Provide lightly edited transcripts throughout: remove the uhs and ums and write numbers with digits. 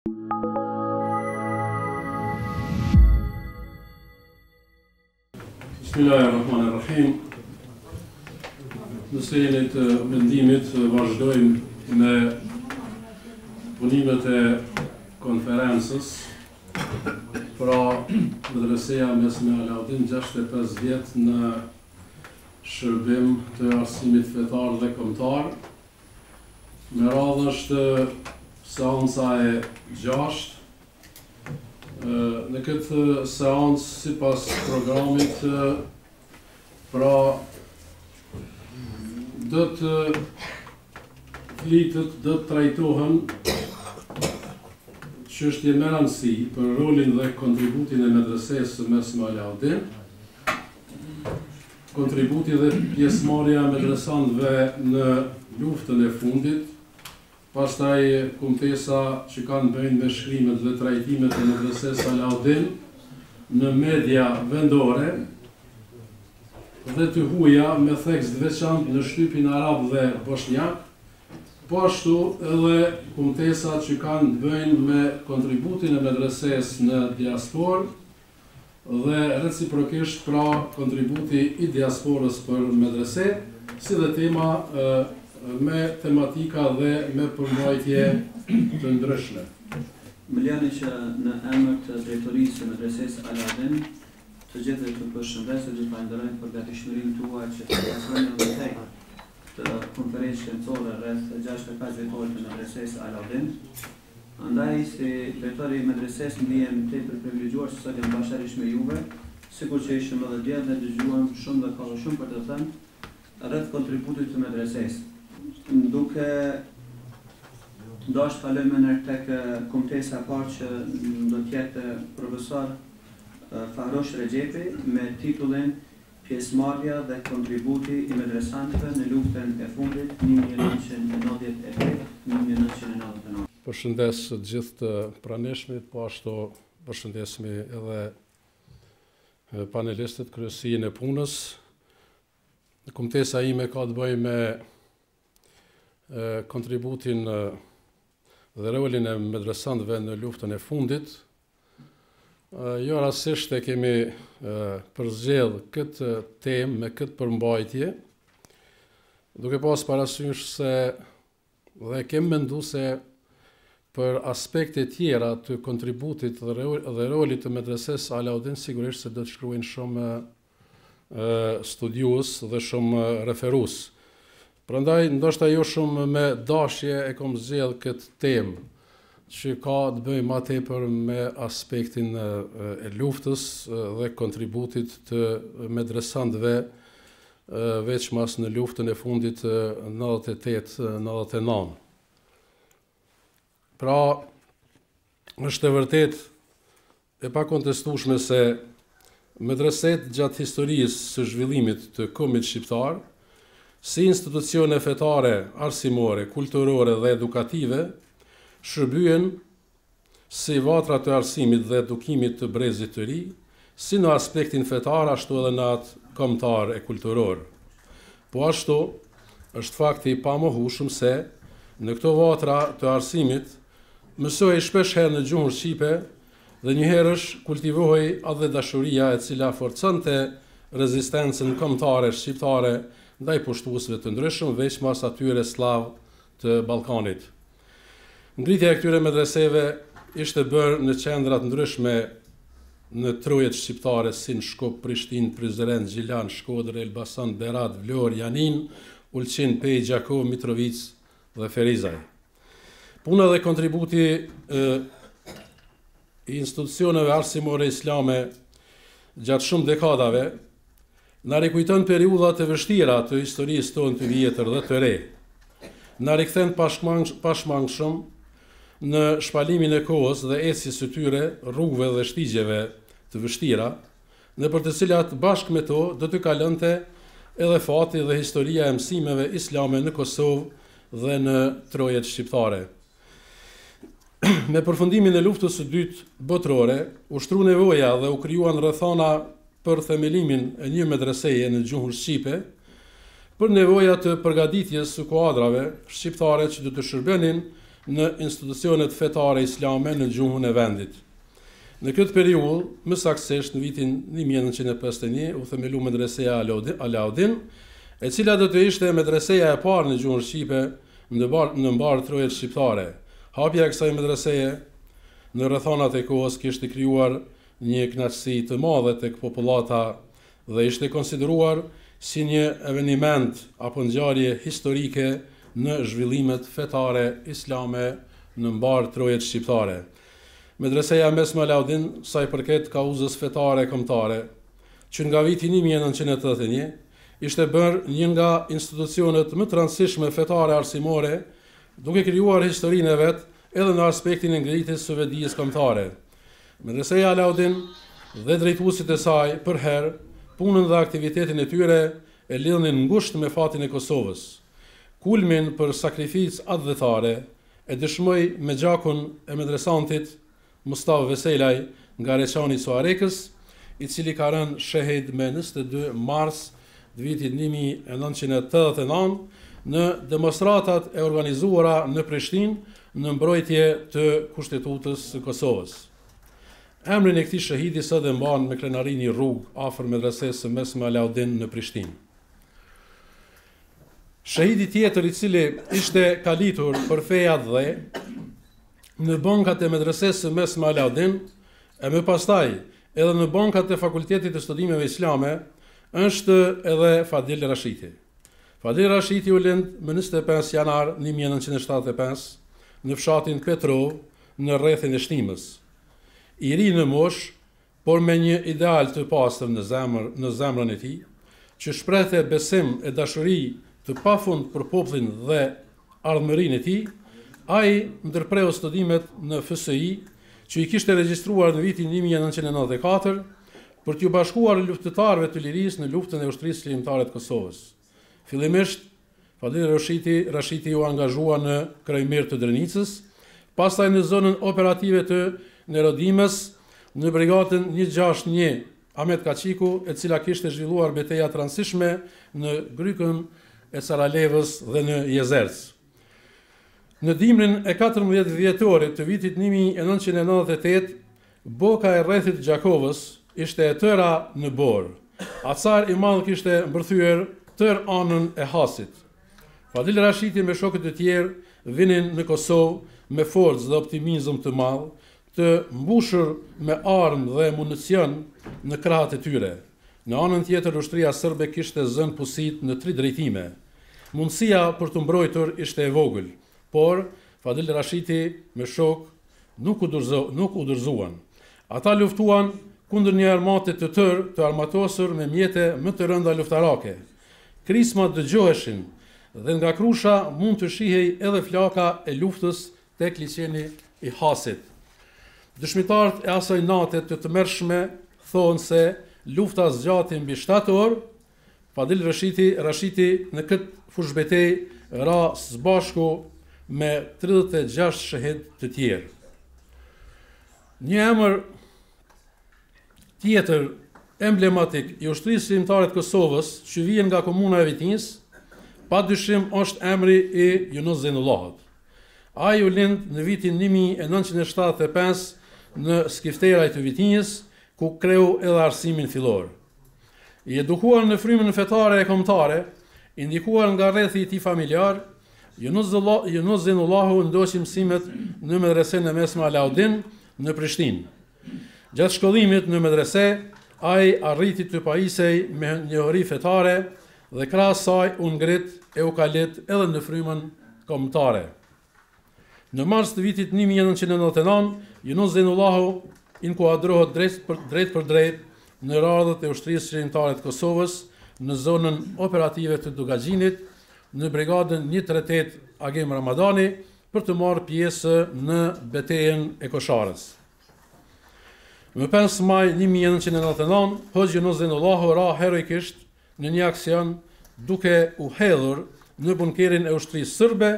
Bismillahirrahmanirrahim. Nëse jeni të mendimit, vazhdojmë me punimet e konferencës pra Medreseja Mesme Alaudin 65 vjet në shërbim të arsimit fetar dhe kombëtar. Me radhë është seanca e 6. Në këtë seancë, sipas programit, pra do të flitet, do të trajtohen çështje me rëndësi për rolin dhe kontributin e Medresesë Mesme Alaudin, kontributi dhe pjesëmarrja e medresantëve në luftën e fundit, pastaj kumtesa që kanë bëjnë me shkrimet dhe trajtimet e Medresesë Alaudin në media vendore dhe të huaja me tekst veçantë në shtypin arab dhe bosnjak, po ashtu edhe kumtesa që kanë bëjnë me kontributin e Medresesë në diasporë dhe reciprokisht pra kontributi i diasporës për medrese, si dhe tema me tematika dhe me përmbajtje të ndryshme. Më lani që në emër të drejtorisë së Medresesë Alaudin, të gjithë dhe të përshëndes dhe të falenderoj për gatishmërinë tuaj që të pasojnë në tek të konferencë shkencore rreth 65 vjetorit të Medresesë Alaudin. Andaj si drejtori i Medresesë ndihem tepër privilegjuar se sot jam bashkërisht me juve, sikur që ishim edhe dje dhe dëgjuam shumë dhe ka shumë për të thënë rreth kontributit të Medresesë. Duke dashur kaloj më nër tek kumtesa e parë që do të jetë profesor Fahrosh Rexhepi me titullin Pjesëmarrja dhe kontributi i medresantëve në luftën e fundit 1993-1999. Përshëndes të gjithë të pranishmit, po ashtu përshëndesmi edhe panelistët, kryesinë e punës. Kumtesa ime ka të bëjë me kontributin dhe rolin e medresantëve në luftën e fundit. Jo rastësisht e kemi përzgjedhë këtë temë me këtë përmbajtje, duke pas parasysh se dhe kemi menduar se për aspekte tjera të kontributit dhe rolit të Medresesë Alaudin sigurisht se do të shkruajnë shumë studiues dhe shumë referues. Prandaj ndoshta jo shumë me dashje e kam zgjedhur këtë temë që ka të bëjë më tepër me aspektin e luftës dhe kontributit të medresantëve veçmas në luftën e fundit 98-99. Pra, është e vërtet e pakontestueshme se medreset gjatë historisë së zhvillimit të kombit shqiptar, si institucione fetare, arsimore, kulturore dhe edukative, shërbyen si vatra të arsimit dhe edukimit të brezit të ri, si në aspektin fetar, ashtu edhe në atë kombëtar e kulturor. Po ashtu, është fakti i pamohshëm se në këto vatra të arsimit mësohej shpesh herë në gjuhën shqipe dhe njëherësh kultivohej edhe dashuria e cila forconte rezistencën kombëtare shqiptare ndaj pushtuesve të ndryshëm, veçmas atyre slav të Ballkanit. Ngritja e këtyre medreseve ishte bërë në qendra të ndryshme në trojet shqiptare si në Shkup, Prishtinë, Prizren, Gjilan, Shkodër, Elbasan, Berat, Vlorë, Janin, Ulqin, Pej, Gjakov, Mitrovic dhe Ferizaj. Puna dhe kontributi i institucioneve arsimore islame gjatë shumë dekadave na rikujton periudhat e vështira të historisë tonë të vjetër dhe të re. Na rikthen pashmangshëm në shpalimin e kohës dhe ecjes së tyre rrugëve dhe shtigjeve të vështira, në për të cilat bashkë me to do të kalonte edhe fati dhe historia e mësimeve islame në Kosovë dhe në trojet shqiptare. Me përfundimin e luftës së dytë botërore, u shtru nevoja dhe u krijuan rrethana për themelimin e një medreseje në gjuhën shqipe, për nevoja të përgatitjes së kuadrave shqiptare që do të shërbenin në institucionet fetare islame në gjuhën e vendit. Në këtë periudhë, më saktësisht në vitin 1951, u themelu medreseja Alaudin, e cila do të ishte medreseja e parë në gjuhën shqipe në mbar trojet shqiptare. Hapja e kësaj medreseje në rrethonat e kohës kishte krijuar një kënaqësi të madhe tek popullata dhe ishte konsideruar si një eveniment apo ngjarje historike në zhvillimet fetare islame në mbar trojet shqiptare. Medreseja Mesme Alaudin, sa i përket kauzës fetare kombëtare, që nga viti 1981 ishte bërë një nga institucionet më të rëndësishme fetare arsimore, duke krijuar historinë e vet edhe në aspektin e ngritjes së vetdijes kombëtare. Medreseja Alaudin dhe drejtuesit e saj për herë punën dhe aktivitetin e tyre e lidhnin ngushtë me fatin e Kosovës. Kulmin për sakrificë atdhetare e dëshmoi me gjakun e medresantit Mustafa Veselaj nga Reçani Suarekës, i cili ka rënë shehid me 22 mars të vitit 1989 në demonstratat e organizuara në Prishtinë në mbrojtje të Kushtetutës së Kosovës. Emrin e këtij shahidi sot e mban me krenarin një rrugë afër medresesë së Mesme Alaudin në Prishtinë. Shahidi tjetër i cili ishte kalitur për feja dhe në bankat e medresesë së Mesme Alaudin e më pastaj edhe në bankat e Fakultetit të Studimeve Islame është edhe Fadil Rashiti. Fadil Rashiti u lind më 25 janar 1975 në fshatin Petrov në rrethin e Shtimës. I ri në mosh, por me një ideal të pastër në zemrën e tij, që shprehte besim e dashuri të pafund për popullin dhe ardhmërinë e tij, ai ndërpreu studimet në FSI, që i kishte regjistruar në vitin 1994 për t'ju bashkuar luftëtarëve të lirisë në luftën e ushtrisë ligjëtare të Kosovës. Fillimisht, Fadil Rashiti u angazhua në Krajmir të Drenicës, pastaj në zonën operative të Nerodimës, në brigadën 161 Ahmet Kaçiku, e cila kishte zhvilluar betejë të rëndësishme në Grykën e Sarajevës dhe në Jezerc. Në dimrin e 14 dhjetorit të vitit 1998, boka e rrethit Gjakovës ishte e tëra në Borë. Acar i madh kishte mbërthyer tër anën e Hasit. Fadil Rashiti me shokët e tjerë vinin në Kosovë me forcë dhe optimizëm të madh, të mbushur me armë dhe municion në krahët e tyre. Në anën tjetër, ushtria serbe kishte zënë pusit në 3 drejtime. Mundësia për të mbrojtur ishte e vogël, por Fadil Rashiti me shok nuk u dorëzuan. Ata luftuan kundër një armate të tërë, të armatosur me mjete më të rënda luftarake. Krismat dëgjoheshin dhe nga krusha mund të shihej edhe flaka e luftës tek liçeni i Hasit. Dëshmitarët e asaj nate të tmerrshme thonë se lufta zgjati mbi 7 orë. Fadil Rashiti në këtë fushbetejë ra së bashku me 36 shahid të tjerë. Një emër tjetër emblematik i ushtrisë ligjëtare të Kosovës, që vjen nga komuna e Vitinjës, padyshim është emri i Yunus Zainullahut. Ai u lind në vitin 1975 në skifteraj të Vitinjës, ku kreu edhe arsimin fillor. I edukuar në frymën fetare e kombëtare, i ndikuar nga rrethi i tij familjar, Yunus Zainullahu ndoqi mësimet në medresën e Mesme Alaudin në Prishtinë. Gjatë shkollimit në medrese, ai arriti të pajisej me njohuri fetare dhe krahas saj u ngrit e u kalit edhe në frymën kombëtare. Në mars të vitit 1999, Yunus Zainullahu inkuadrohet drejt për drejt në radhët e ushtrisë ligjëtare të Kosovës në zonën operative të Dugaxhinit, në brigadën 138 Agim Ramadani, për të marrë pjesë në betejën e Kosharës. Më 5 maj 1999, Hoxha Yunus Zainullahu ra heroikisht në një aksion duke u hedhur në bunkerin e ushtrisë serbe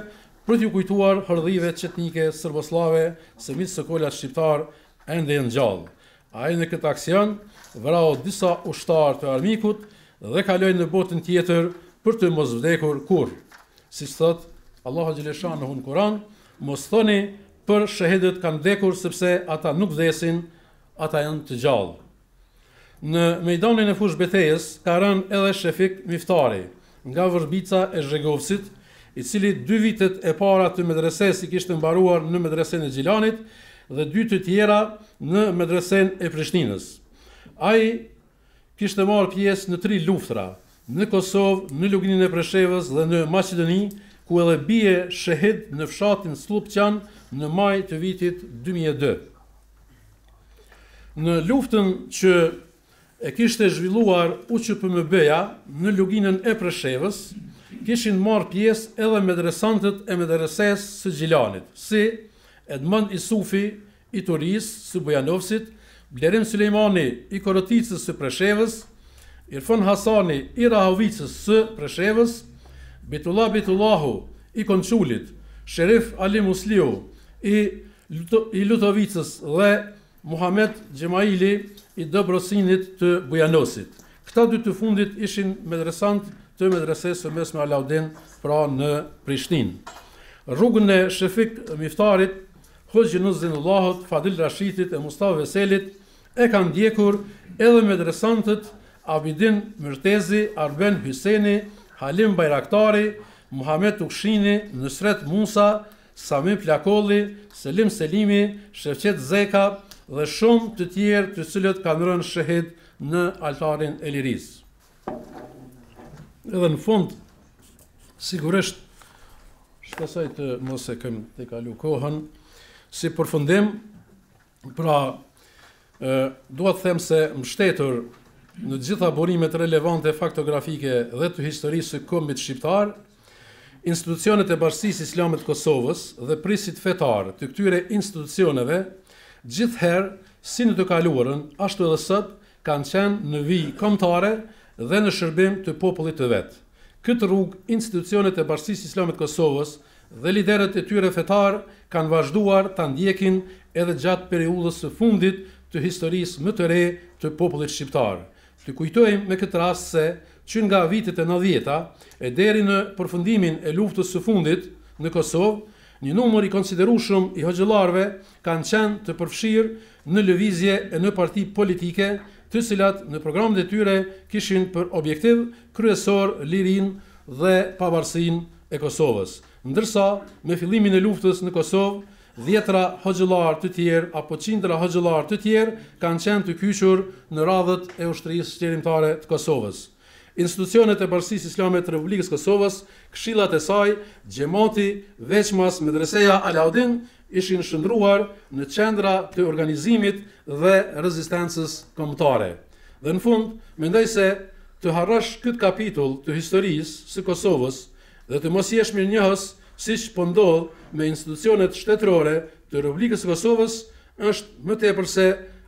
për t'ju kujtuar hërdhive çetnike serboslave se mitë sokolat shqiptar ende janë gjallë. Ai në këtë aksion vrau disa ushtar të armikut dhe kaloi në botën tjetër për të mos vdekur kurrë. Siç thot Allahu xhaleshanuhu në Kur'an, mos thoni për shahidët kanë vdekur sepse ata nuk vdesin, ata janë të gjallë. Në mejdanin e fush betejës ka rënë edhe Shefik Miftari, nga Vërbica e Zhegovcit, i cili 2 vitet e para të medreses i kishte mbaruar në medresen e Gjilanit dhe 2 të tjera në medresen e Prishtinës. Ai kishte marrë pjesë në 3 luftra, në Kosovë, në Lugnin e Preshevës dhe në Maqedoni, ku edhe bie shahid në fshatin Slupçan në maj të vitit 2002. Në luftën që e kishte zhvilluar UQPMB-ja në Luginën e Preshevës, kishin marrë pjesë edhe medresantët e medreses së Gjilanit, si Edmond Isufi i Turis së Bujanovcit, Blerim Sulejmani i Koroticës së Preshevës, Irfan Hasani i Rahovicës së Preshevës, Betullah Betullahu i Konqulit, Sherif Ali Musliu i Lutovicës dhe Muhamet Gjemaili i Dobrosinit të Bujanosit. Këta 2 të fundit ishin medresant të medresesë së mesme Alaudin, pra në Prishtinë. Rrugën e Shefik Miftarit, Hoxhi Nuzinullahut, Fadil Rashitit e Mustafa Veselit e kanë ndjekur edhe medresantët Abidin Myrtezi, Arben Hyseni, Halim Bajraktari, Muhamet Ukshini, Nusret Musa, Sami Plakolli, Selim Selimi, Shefqet Zeka dhe shumë të tjerë të cilët kanë rënë shahid në altarin e lirisë. Edhe në fund, sigurisht, shpresoj të mos e kem të kalu kohën, si përfundim, pra, dua të them se mbështetur në gjitha burimet relevante faktografike dhe të historisë së kombit shqiptar, institucionet e Bashkisë Islame të Kosovës dhe prisit fetar të këtyre institucioneve, gjithherë, si në të kaluarën, ashtu edhe sot, kanë qenë në vijë kombëtare dhe në shërbim të popullit të vetë. Këtë rrugë, institucionet e Bashkisë Islame të Kosovës dhe liderët e tyre fetar kanë vazhduar ta ndjekin edhe gjatë periudhës së fundit të historisë më të re të popullit shqiptar. Të kujtojmë me këtë rast se që nga vitet e 90-ta e deri në përfundimin e luftës së fundit në Kosovë, një numër i konsiderueshëm i hoxhallarëve kanë qenë të përfshirë në lëvizje e në parti politike, të cilat në programet e tyre kishin për objektiv kryesor lirinë dhe pavarësinë e Kosovës. Ndërsa me fillimin e luftës në Kosovë, 10 hoxhallar të tjerë apo 100 hoxhallar të tjerë kanë qenë të kyçur në radhët e ushtrisë qeverimtare të Kosovës. Institucionet e Bashkisë Islame të Republikës Kosovës, këshillat e saj, xhamati, veçmas medreseja Alaudin ishin shndruar në qendra të organizimit dhe rezistencës kombëtare. Dhe në fund, mendoj se të harrosh këtë kapitull të historisë së Kosovës dhe të mos jesh mirënjohës siç po ndodh me institucionet shtetërore të Republikës së Kosovës është më tepër se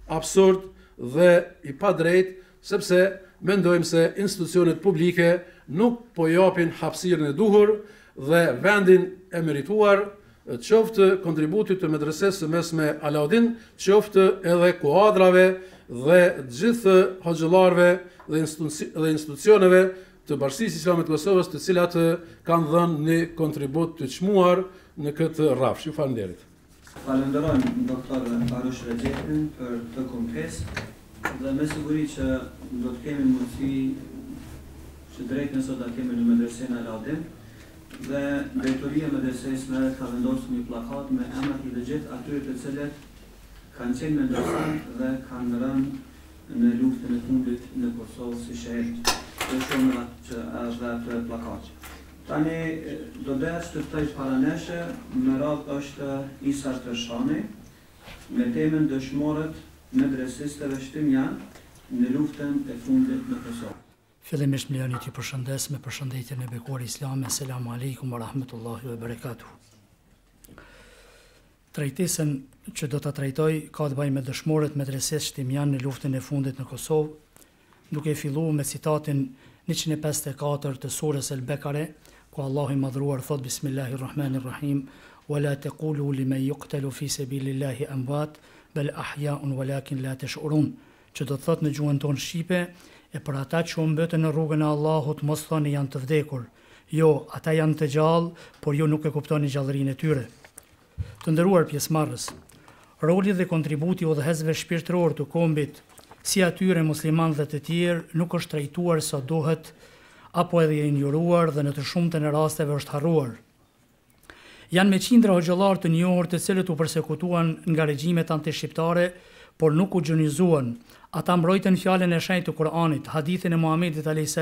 absurd dhe i padrejtë, sepse mendojmë se institucionet publike nuk po japin hapësirën e duhur dhe vendin e merituar, qoftë kontributit të medresesë së mesme Alaudin, qoftë edhe kuadrave dhe gjithë hoxhallarëve dhe institucioneve të Bashkisë Islame të Kosovës, të cilat kanë dhënë një kontribut të çmuar në këtë rrafsh. Ju falenderit. Falenderojmë doktor Farush Rexhetin për këtë konkesë dhe me siguri që do të kemi mundësi që drejt nësot da kemi në medresena Alaudin dhe drejtoria medresesë merret ka vendosur një plakat me emrat e gjithë atyre të cilët kanë qenë medresant dhe kanë rënë në luftën e fundit në Kosovë si shahid. Dhe shumë që është dhe atë plakat. Tani do dhe që të ftoj para neshe, më radhë është Isar Tërshani, me temën dëshmorët medresistëve shtimjan në luftën e fundit në Kosovë. Fillimisht më lejoni t'ju përshëndes me përshëndetjen e bekuar islame. Selamu alaikum wa rahmetullahi wa barakatuh. Trajtisën që do ta trajtoj ka të bëjë me dëshmorët medresistë shtimjan në luftën e fundit në Kosovë, duke filluar me citatin 154 të surës El-Bekare, ku Allahu i madhruar thot Bismillahirrahmanirrahim, "Wala taqulu liman yuqtalu fi sabilillahi amwat, bal ahya'un walakin la tash'urun", që do të thot në gjuhën tonë shqipe, e për ata që u mbetën në rrugën e Allahut mos thoni janë të vdekur. Jo, ata janë të gjallë, por ju nuk e kuptoni gjallërinë e tyre. Të nderuar pjesëmarrës, roli dhe kontributi i udhëhecësve shpirtëror të kombit, si atyre musliman dhe të tjerë, nuk është trajtuar sa duhet, apo edhe i injoruar dhe në të shumtën e rasteve është harruar. Janë me qindra hoxhallar të njohur të cilët u përsekutuan nga regjimet antishqiptare, por nuk u gjonizuan. Ata mbrojtën fjalën e shenjtë të Kuranit, hadithin e Muhamedit a.s.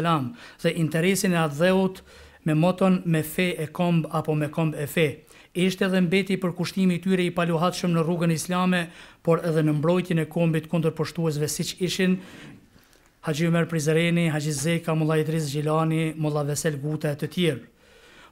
dhe interesin e atdheut me moton me fe e komb apo me komb e fe. Ishte edhe mbeti për kushtimi i tyre i paluhatshëm në rrugën islame, por edhe në mbrojtjen e kombit kundër poshtuesve siç ishin Haxhi Ömer Prizreni, Haxhi Zeka, Mulla Idris Gjilani, Mulla Vesel Guta e të tjerë.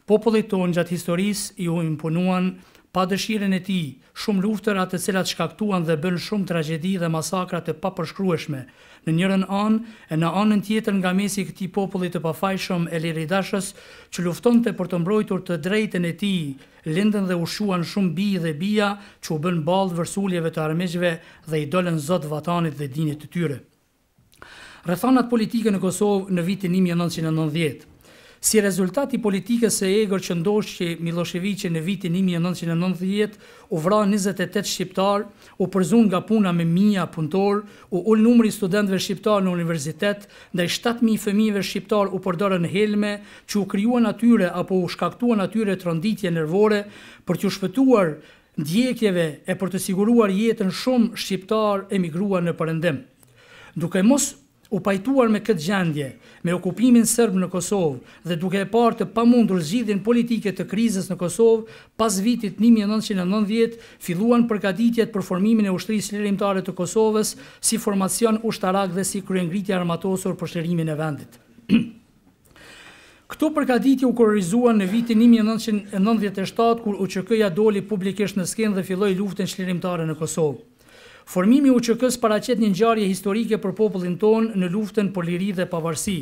Popullit tonë gjatë historisë ju imponuan pa dëshirën e tij shumë luftëra të cilat shkaktuan dhe bën shumë tragjedi dhe masakra të papërshkrueshme në njërin anë e në anën tjetër nga mesi i këtij populli të pafajshëm e liridashës që luftonte për të mbrojtur të drejtën e tij, lindën dhe ushuan shumë bij dhe bija që u bën ballë vërsuljeve të armiqve dhe i dolën zot vatanit dhe dinit të tyre. Rrethanat politike në Kosovë në vitin 1990. Si rezultat i politikës së egër që ndoshqi Miloševiqi në vitin 1990, u vra 28 shqiptar, u përzun nga puna me mijë punëtor, u ul numri i studentëve shqiptar në universitet, ndaj 7.000 fëmijëve shqiptar u përdorën helme, që u krijuan atyre apo u shkaktuan atyre tronditje nervore për t'u shpëtuar ndjekjeve e për të siguruar jetën shumë shqiptar emigruan në perëndim. Duke mos u pajtuar me këtë gjendje, me okupimin serb në Kosovë dhe duke e parë të pamundur zgjidhjen politike të krizës në Kosovë, pas vitit 1990 filluan përgatitjet për formimin e ushtrisë lirimtare të Kosovës si formacion ushtarak dhe si kryengritje armatosur për shlirimin e vendit. Këto përgatitje u kurorizuan në vitin 1997 kur UÇK-ja doli publikisht në skenë dhe filloi luftën shlirimtare në Kosovë. Formimi i UÇK-s paraqet një ngjarje historike për popullin tonë në luftën për liri dhe pavarësi.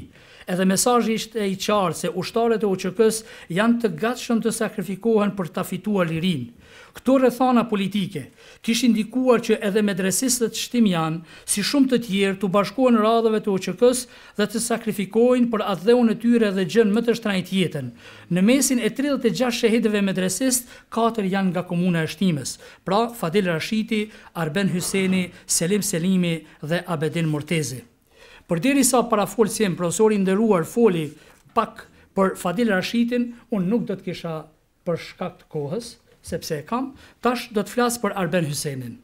Edhe mesazhi ishte i qartë se ushtarët e UÇK-s janë të gatshëm të sakrifikohen për ta fituar lirinë. Këto rrethana politike kishin ndikuar që edhe medresistët shtimjan, si shumë të tjerë, të bashkohen radhave të UÇK-s dhe të sakrifikojnë për atdheun e tyre dhe gjën më të shtrenjtë jetën. Në mesin e 36 shehidëve medresist, 4 janë nga komuna e Shtimës, pra Fadil Rashiti, Arben Hyseni, Selim Selimi dhe Abedin Murtezi. Përderisa parafolsim profesori i nderuar foli pak për Fadil Rashitin, unë nuk do të kisha për shkak të kohës, sepse e kam, tash do të flas për Arben Hysenin.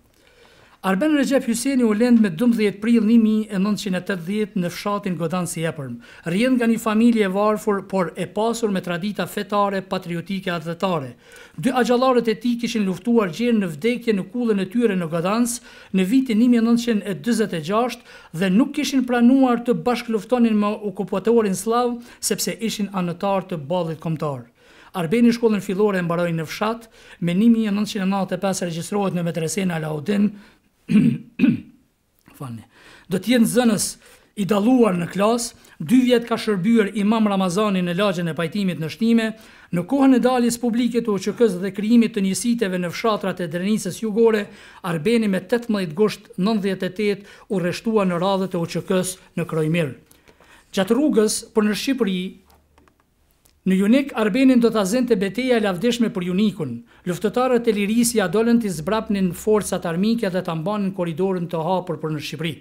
Arben Recep Hyseni u lend me 12 prill 1980 në fshatin Godanci Epërm. Rrjedh nga një familje e varfër, por e pasur me tradita fetare, patriotike atletare. 2 axhallarët e tij kishin luftuar gjerë në vdekje në kullën e tyre në Godanc në vitin 1946 dhe nuk kishin planuar të bashkluftonin me okupatorin slav sepse ishin anëtar të ballit kombëtar. Arbeni shkollën fillore e mbaroi në fshat, me 1995 regjistrohet në medresen Alaudin. Do të jenë zënës i dalluar në klasë, 2 vjet ka shërbyer Imam Ramazani në lagjen e pajtimit në Shtime, në kohën e daljes publike të UÇK-s dhe krijimit të njësiteve në fshatrat e Drenisës Jugore, Arbeni me 18 gusht 98 u rreshtua në radhët e UÇK-s në Krojmir. Gjatë rrugës për në Shqipëri, në Junik, Arbenin do të azente beteja e lavdishme për Junikun. Luftëtarët e lirisë ja dolën të zbrapnin forcat armike dhe të mbanin korridorën të hapur për në Shqipëri.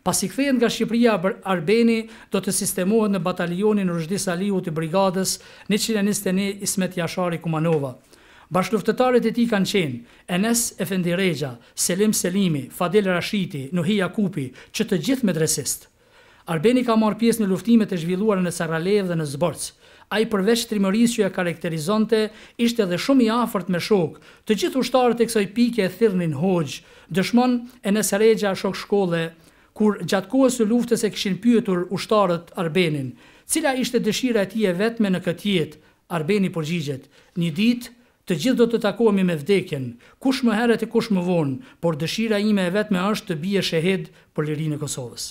Pasi kthehet nga Shqipëria, Arbeni do të sistemohet në batalionin Rushdi Saliu të brigadës 121 Ismet Jashari Kumanova. Bashkëluftëtarët e tij kanë qenë Enes Efendi Rexha, Selim Selimi, Fadil Rashiti, Nuhi Jakupi, që të gjithë medresist. Arbeni ka marrë pjesë në luftimet e zhvilluara në Saralev dhe në Zborc. Ai përveç trimërisë që e karakterizonte, ishte edhe shumë i afërt me shok. Të gjithë ushtarët e kësaj pike e thirrnin Hoxh, dëshmon Enes Rexha shok shkolle, kur gjatë kohës së luftës e kishin pyetur ushtarët Arbenin, cila ishte dëshira e tij e vetme në këtë jetë. Arbeni përgjigjet: "Një ditë të gjithë do të takohemi me vdekjen, kush më herët e kush më vonë, por dëshira ime e vetme është të bie shahid për lirinë e Kosovës."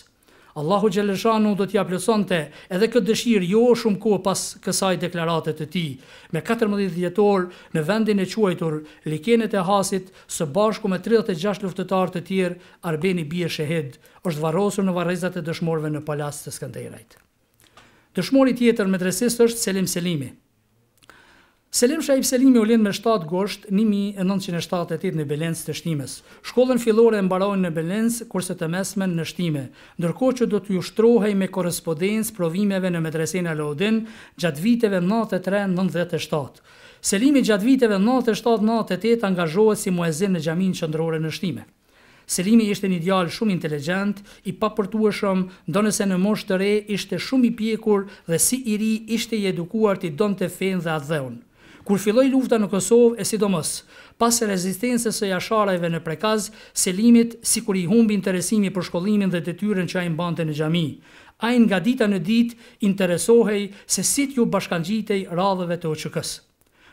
Allahu Xheleshanu do t'ja plotësonte edhe këtë dëshirë jo shumë kohë pas kësaj deklarate të tij. Me 14 dhjetor në vendin e quajtur Likenet e Hasit, së bashku me 36 luftëtarë të tjerë, Arbeni bie shahid, është varrosur në varrezat e dëshmorëve në Palas të Skënderajt. Dëshmori tjetër medresist është Selim Selimi. Selim Shaib Selimi u lind me 7 gosht 1978 në Belencë të Shtimes. Shkollën fillore e mbaroi në Belencë, kurse të mesmen në Shtime, ndërkohë që do t'ju ushtrohej me korrespondencë provimeve në medresen Alaudin gjatë viteve 93-97. Selimi gjatë viteve 97-98 angazhohet si muezin në xhaminë qendrore në Shtime. Selimi ishte një djalë shumë inteligjent, i papërtueshëm, ndonëse në moshë të re ishte shumë i pjekur dhe si i ri ishte i edukuar t'i donte fenë dhe atdheun. Kur filloi lufta në Kosovë e sidomos pas rezistencës së jasharajve në Prekaz, Selimit sikur i humbi interesimi për shkollimin dhe detyrën që ai mbante në xhami. Ai nga dita në ditë interesohej se si t'ju bashkangjitej radhëve të OÇK-s.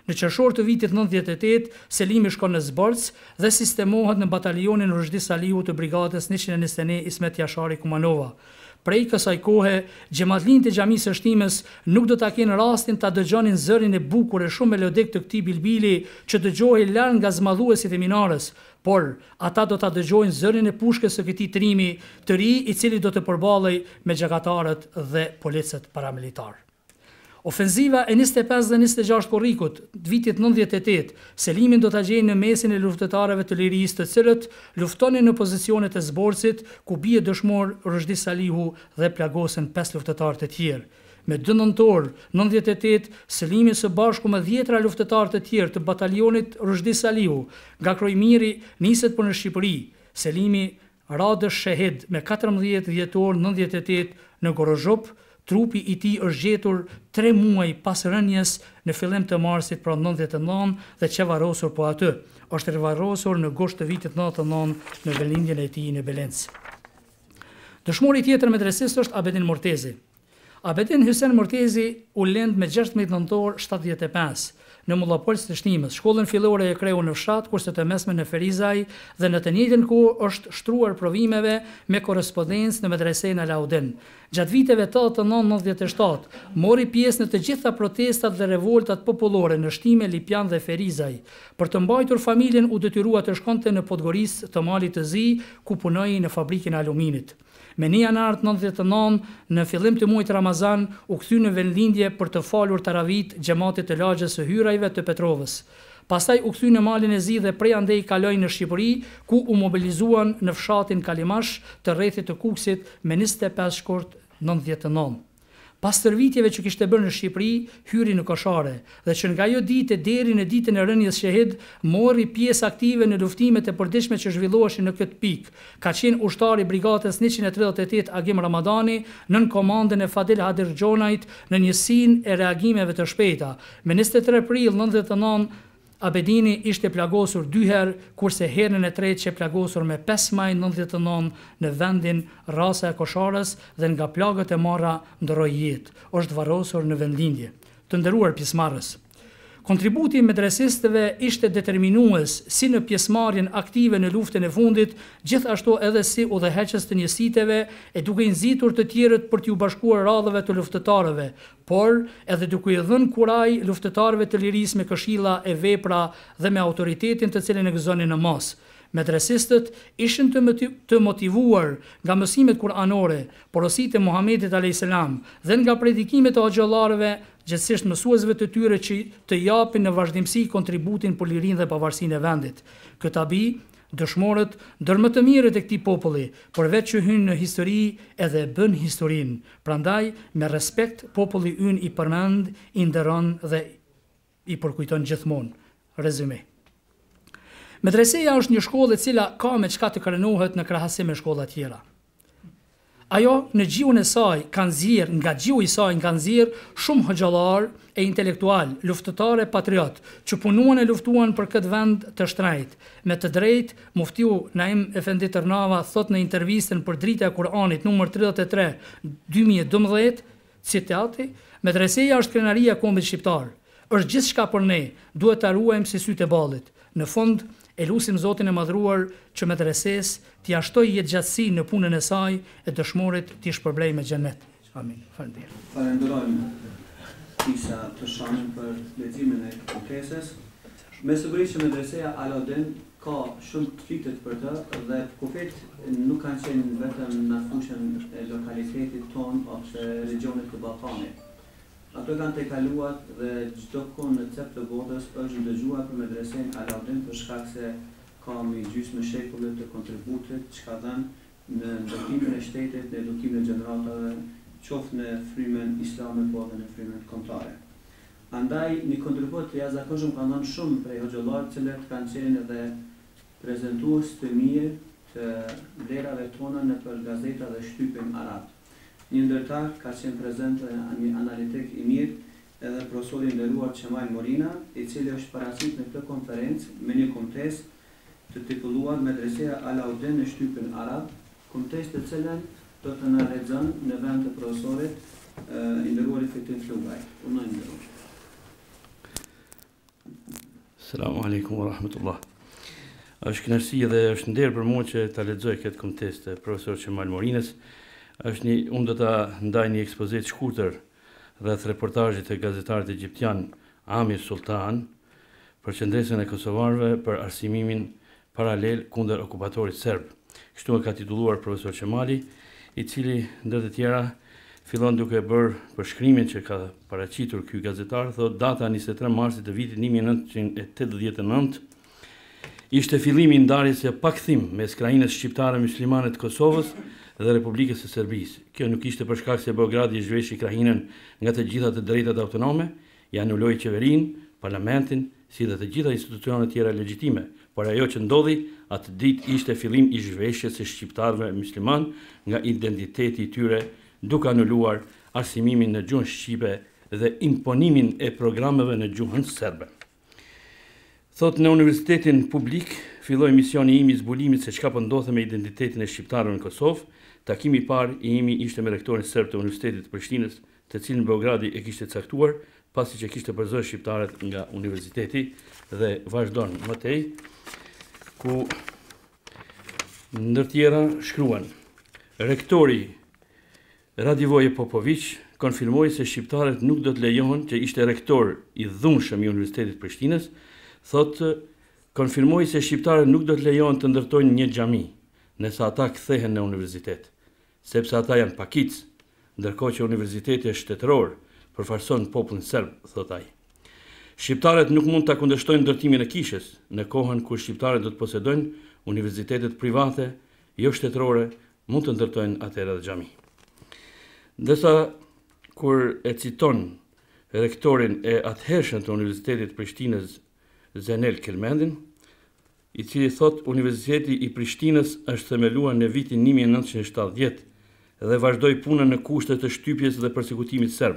Në qershor të vitit 98, Selimi shkon në Zborc dhe sistemohet në batalionin Rushdi Salihu të brigadës 121 Ismet Jashari Kumanova. Prej kësaj kohe, xhamatlinë të xhamisë së Shtimës nuk do ta kenë rastin ta dëgjonin zërin e bukur e shumë melodik të këtij bilbili që dëgjohej larg nga zmadhuesit e minarës, por ata do ta dëgjojnë zërin e pushkës së këtij trimi të ri i cili do të përballej me gjakatarët dhe policët paramilitar. Ofenziva e 25 dhe 26 korrikut të vitit 98, Selimin do ta gjejnë në mesin e luftëtarëve të lirisë, të cilët luftonin në pozicionet e Zborcit, ku bie dëshmor Rushdi Salihu dhe plagosën 5 luftëtarë të tjerë. Me 2 nëntor 98, Selimi së bashku me 10 luftëtarë të tjerë të batalionit Rushdi Salihu nga Krojmiri niset për në Shqipëri. Selimi radësh shahid me 14 dhjetor 98 në Gorozhop. Trupi i tij është gjetur 3 muaj pas rënjes në fillim të marsit pra 99 dhe që varrosur po aty. Është varrosur në gusht të vitit 99 në vendlindjen e tij në Belencë. Dëshmori tjetër medresist është Abedin Mortezi. Abedin Hysen Mortezi u lind me 16 nëntor 75 në Mullapolës të Shtimës. Shkollën fillore e kreu në fshat, kurse të mesme në Ferizaj dhe në të njëjtën kohë është shtruar provimeve me korrespondencë në medresen Alaudin. Gjatë viteve 89-97 mori pjesë në të gjitha protestat dhe revoltat popullore në Shtime, Lipjan dhe Ferizaj. Për të mbajtur familjen u detyrua të shkonte në Podgorisë të Malit të Zi, ku punoi në fabrikën e aluminit. Me 1 janar 99, në fillim të muajit Ramazan, u kthy në vendlindje për të falur taravit xhamatit të lagjës së Hyrajve të Petrovës. Pastaj u kthy në Malin e Zi dhe prej andej kaloi në Shqipëri, ku u mobilizuan në fshatin Kalimash të rrethit të Kuksit me 25 shkurt 99. Pas tërvitjeve që kishte bërë në Shqipëri, hyri në Koshare dhe që nga ajo ditë deri në ditën e rënies shahid, mori pjesë aktive në luftimet e përditshme që zhvilloheshin në këtë pikë. Ka qenë ushtar i brigadës 138 Agim Ramadani nën komandën e Fadil Hadir Gjonajt në njësinë e reagimeve të shpejta. Me 23 prill 99 Abedini ishte plagosur 2 herë, kurse herën e tretë që plagosur me 5 maj 99 në vendin Rasa e Kosharës dhe nga plagët e marra ndroi jetë. Është varrosur në vendlindje. Të nderuar pjesëmarrës, kontributi i medresistëve ishte determinues si në pjesëmarrjen aktive në luftën e fundit, gjithashtu edhe si udhëheqës të njësiteve e duke i nxitur të tjerët për t'u bashkuar radhëve të luftëtarëve, por edhe duke i dhënë kuraj luftëtarëve të lirisë me këshilla e vepra dhe me autoritetin të cilin e gëzonin në mas. Medresistët ishin të motivuar nga mësimet kuranore, porositë e Muhamedit a.s. dhe nga predikimet e xhallarëve, gjithsesi mësuesve të tyre që të japin në vazhdimsi kontributin për lirinë dhe pavarësinë e vendit. Këtë abi, dëshmorët, ndër më të mirët e këtij populli, përveç që hyn në histori edhe bën historinë. Prandaj, me respekt, populli ynë i përmend, i nderon dhe i përkujton gjithmonë. Rezume. Medreseja është një shkollë e cila ka me çka të krenohet në krahasim me shkolla tjera. Ajo në gjuhën e saj kanë nxjerr, nga gjuha e saj kanë nxjerr shumë hoxhallar e intelektual, luftëtar e patriot, që punuan e luftuan për këtë vend të shtrejt. Me të drejtë, muftiu Naim Efendi Tërnava thot në intervistën për drita e Kur'anit numër 33 2012, citati: "Medreseja është krenaria e kombit shqiptar. Është gjithçka për ne, duhet ta ruajmë si sytë e ballit." Në fund, e lusim Zotin e madhruar që medreses t'i ashtoj jetëgjatësi në punën e saj e dëshmorit t'i shpërblej me xhenet. Amin. Faleminderit. Falenderojmë Isa të Shanën për leximin e kërkesës. Me siguri që medreseja Alaudin ka shumë të fitet për të dhe kufit nuk kanë qenë vetëm në fushën e lokalitetit ton ose regionit të Ballkanit. Ato kanë tejkaluar dhe çdo kohë në cep të botës është ndëgjuar për medresen Alaudin për shkak se ka mbi gjysmë shekulli të kontributit që ka dhënë në ndërtimin e shtetit, në edukimin e gjeneratave, qoftë në frymën islame po dhe në frymën kombëtare. Andaj një kontribut të jashtëzakonshëm kanë dhënë shumë prej hoxhallarëve të cilët kanë qenë edhe prezantues të mirë të vlerave tona nëpër gazeta dhe shtypin arab. Një ndërtar ka qenë prezent një analitik i mirë edhe profesori i nderuar Qemal Morina, i cili është paraqitur në këtë konferencë me një kontestë të titulluar Medreseja Alaudin në shtypin arab, kontestë të cilën do të na lexon në vend të profesorit i nderuar Fitin Flugaj. Unë nderuar. Selamu alaikum wa rahmatullah. Është kënaqësi dhe është nder për mua që ta lexoj këtë kontestë profesor Qemal Morinës. Unë do ta ndaj një ekspozit shkurtër rreth reportazhit të gazetarit egjiptian Amir Sultan për qendresën e kosovarëve për arsimimin paralel kundër okupatorit serb. Kështu e ka titulluar profesor Qemali, i cili ndër të tjera fillon duke bërë përshkrimin që ka paraqitur ky gazetar, thotë data 23 marsit të vitit 1989 ishte fillimi i ndarjes së pakthim mes krajinës shqiptare muslimane të Kosovës dhe Republikës së Serbisë. Kjo nuk ishte për shkak se Beogradi i zhveshi krajinën nga të gjitha të drejtat autonome, i anuloi qeverinë, parlamentin, si dhe të gjitha institucionet tjera legjitime, por ajo që ndodhi atë ditë ishte fillim i zhveshjes së shqiptarëve musliman nga identiteti i tyre, duke anuluar arsimimin në gjuhën shqipe dhe imponimin e programeve në gjuhën serbe. Thot në universitetin publik filloi misioni im i zbulimit se çka po ndodhte me identitetin e shqiptarëve në Kosovë. Takimi i parë i imi ishte me rektorin serb të Universitetit të Prishtinës, të cilin Beogradi e kishte caktuar, pasi që kishte përzorë shqiptarët nga universiteti, dhe vazhdon më tej, ku ndër tjera shkruan: rektori Radivoje Popović konfirmoi se shqiptarët nuk do të lejohen, që ishte rektor i dhunshëm i Universitetit të Prishtinës, thotë konfirmoi se shqiptarët nuk do të lejohen të ndërtojnë një xhami, nëse ata kthehen në universitet, sepse ata janë pakic, ndërkohë që universiteti është shtetëror, përfaqëson popullin serb, thot ai. Shqiptarët nuk mund ta kundërshtojnë ndërtimin e kishës, në kohën kur shqiptarët do të posedojnë universitetet private, jo shtetërore, mund të ndërtojnë atëherë edhe xhami. Ndërsa kur e citon rektorin e atëhershëm të Universitetit të Prishtinës, Zenel Kelmendin, i cili thot Universiteti i Prishtinës është themeluar në vitin 1970 dhe vazhdoi punën në kushte të shtypjes dhe përsekutimit serb,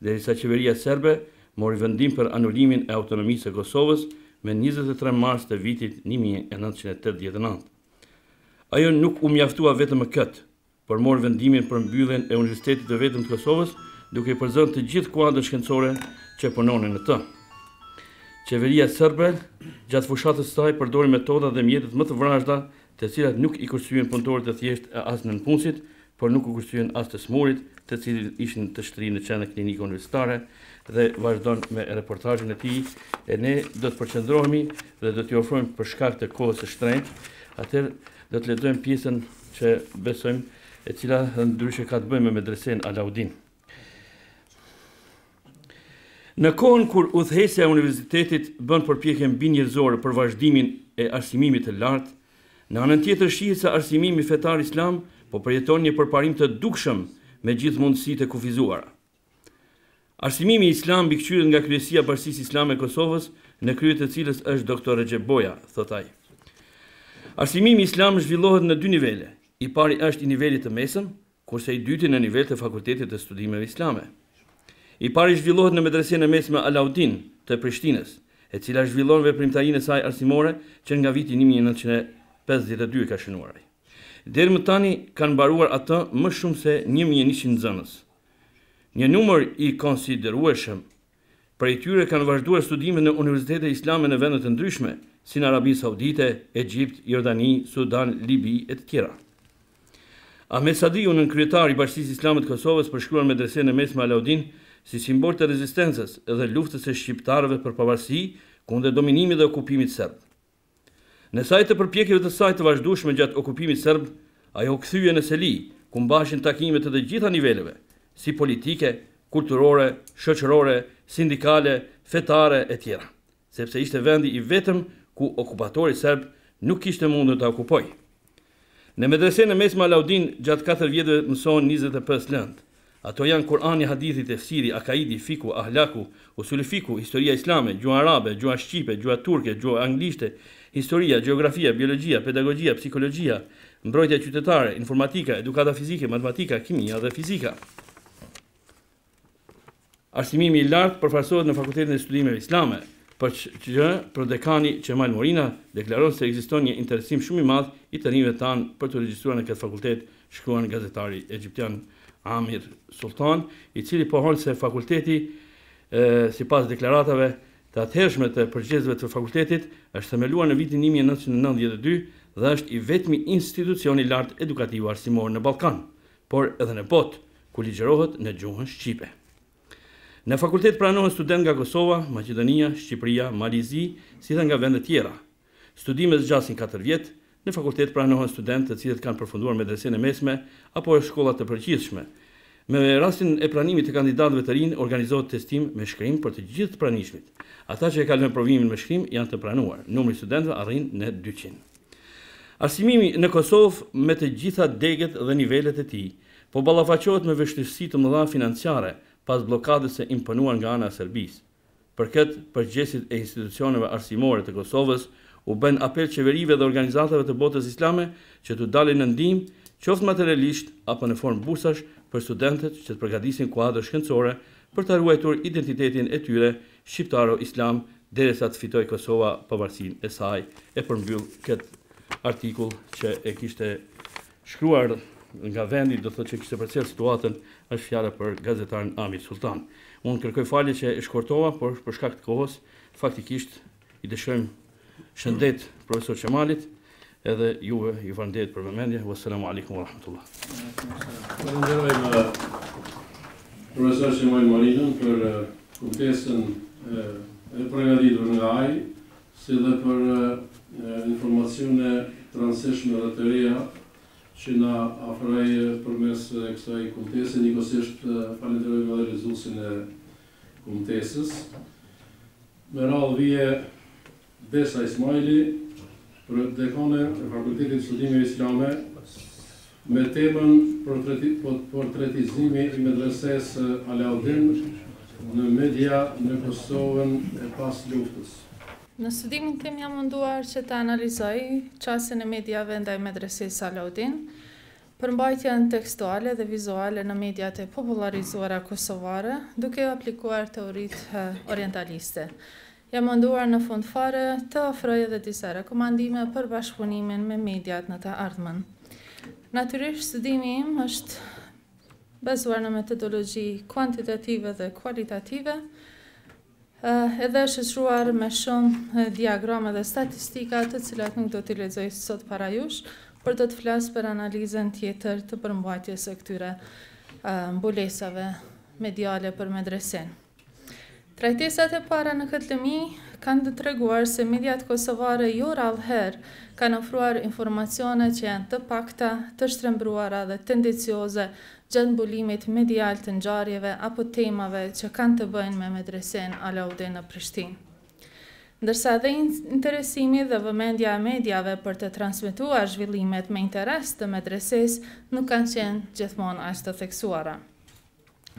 derisa qeveria serbe mori vendim për anulimin e autonomisë së Kosovës me 23 mars të vitit 1989. Ajo nuk u mjaftua vetëm me këtë, por mori vendimin për mbylljen e Universitetit të vetëm të Kosovës, duke i përzënë të gjithë kuadrët shkencore që punonin në të. Qeveria serbe gjatë fushatës së saj përdori metoda dhe mjetet më të vrazhda, të cilat nuk i kurthyen punëtorët e thjeshtë as në punësit, por nuk u kurthyen as të smurit, të cilët ishin të shtrirë në qendër klinike universitare, dhe vazhdon me reportazhin e tij. E ne do të përqendrohemi dhe do t'i ofrojmë për shkak të kohës së shtrenjtë. Atëherë do të lexojmë pjesën që besojmë, e cila ndryshe ka të bëjë me medresen Alaudin. Në kohën kur udhëheqësja e universitetit bën përpjekje mbi njerëzore për vazhdimin e arsimimit të lartë, në anën tjetër shihet se arsimimi fetar islam po përjeton një përparim të dukshëm me gjithë mundësitë e kufizuara. Arsimimi islam mbikëqyret nga kryesia e Bashkisë Islame e Kosovës, në krye të cilës është doktor Recep Boja, thot ai. Arsimimi islam zhvillohet në 2 nivele. I pari është i nivelit të mesëm, kurse i dyti në nivel të Fakultetit të Studimeve Islame. I pari zhvillohet në medresen e mesme Alaudin të Prishtinës, e cila zhvillon veprimtarinë e saj arsimore që nga viti 1952 ka shënuar ai. Deri më tani kanë mbaruar atë më shumë se 1100 nxënës. Një numër i konsiderueshëm prej tyre kanë vazhduar studimet në universitete islame në vende të ndryshme, si në Arabi Saudite, Egjipt, Jordani, Sudan, Libi e të tjera. Ahmed Sadiu, në kryetari i Bashkisë Islame të Kosovës, përshkruan medresen e mesme Alaudin si simbol të rezistencës dhe luftës së shqiptarëve për pavarësi kundër dominimit dhe okupimit serb. Në saj të përpjekjeve të saj të vazhdueshme gjatë okupimit serb, ajo kthye në Seli, ku mbashin takime të gjitha niveleve, si politike, kulturore, shoqërore, sindikale, fetare e tjera, sepse ishte vendi i vetëm ku okupatori serb nuk kishte mundur ta okupojë. Në medresen e mesme Alaudin gjatë 4 vjetëve mësohen 25 lëndë. Ato janë Kurani, hadithi, tefsiri, akaidi, fiku, ahlaku, usuli fiku, historia islame, gjuha arabe, gjuha shqipe, gjuha turke, gjuha anglishte, historia, geografia, biologjia, pedagogjia, psikologjia, mbrojtja qytetare, informatika, edukata fizike, matematika, kimia dhe fizika. Arsimimi i lartë përfarsohet në Fakultetin e Studimeve Islame, për dekani Qemal Morina deklaron se ekziston një interesim shumë i madh i të rinjve tanë për të regjistruar në këtë fakultet, shkruan gazetari egjiptian Amir Sultan, i cili pohon se fakulteti, sipas deklaratave të atëhershme të përgjegjësve të fakultetit, është themeluar në vitin 1992 dhe është i vetmi institucion i lartë edukativ arsimor në Ballkan, por edhe në botë, ku ligjërohet në gjuhën shqipe. Në fakultet pranohen student nga Kosova, Maqedonia, Shqipëria, Malizi, si dhe nga vende tjera. Studimet zgjasin 4 vjet. Në fakultet pranohen studentë të cilët kanë përfunduar medresen e mesme apo shkollat të përgjithshme. Me rastin e pranimit të kandidatëve të rinj organizohet testim me shkrim për të gjithë të pranishmit. Ata që e kalojnë provimin me shkrim janë të pranuar. Numri i studentëve arrin në 200. Arsimimi në Kosovë me të gjitha degët dhe nivelet e tij, po ballafaqohet me vështirësi të mëdha financiare pas blokadës së imponuar nga ana e Serbisë. Për këtë, përgjegjësit e institucioneve arsimore të Kosovës u bën apel qeverive dhe organizatave të botës islame që të dalin në ndihmë, qoftë materialisht apo në formë bursash për studentët që të përgatisin kuadër shkencore për të ruajtur identitetin e tyre shqiptaro-islam derisa të fitojë Kosova pavarësinë e saj. E përmbyll këtë artikull që e kishte shkruar nga vendi, do thotë që kishte përcjell situatën, është fjala për gazetarin Amir Sultan. Unë kërkoj falje që e shkortova, por për shkak të kohës, faktikisht i dëshirojmë shëndet profesor Qemalit, edhe juve ju falenderoj për vëmendje. Wassalamu alaikum wa rahmatullah. Falenderojmë profesor Qemal Morinën për kujdesën e përgatitur nga ai, si dhe për informacione të rëndësishme dhe të reja që na afroi përmes kësaj kumtese. Njëkohësisht falenderojmë edhe rezullsin e kumtesës. Me radhë vije Besa Ismaili, për dekane e Fakultetit Studimeve Islame, me temën portretizimi i medreses Alaudin në media në Kosovën e pas luftës. Në studimin tim jam munduar që të analizoj qasjen e mediave ndaj medreses Alaudin, përmbajtjen tekstuale dhe vizuale në mediat e popularizuara kosovare, duke aplikuar teoritë orientaliste. Jam munduar në fund fare të ofroj edhe disa rekomandime për bashkëpunimin me mediat në të ardhmen. Natyrisht, studimi im është bazuar në metodologji kuantitative dhe kualitative, edhe është shoqëruar me shumë diagrama dhe statistika të cilat nuk do t'i lexoj sot para jush, por do të flas për analizën tjetër të përmbajtjes së këtyre mbulesave mediale për medresen. Trajtesat e para në këtë lëmi kanë të treguar se mediat kosovare jo rallëherë kanë ofruar informacione që janë të pakta, të shtrembruara dhe tendencioze gjatë mbulimit medial të ngjarjeve apo temave që kanë të bëjnë me medresen Alaudin në Prishtinë. Ndërsa dhe interesimi dhe vëmendja e mediave për të transmetuar zhvillimet me interes të medreses nuk kanë qenë gjithmonë aq të theksuara.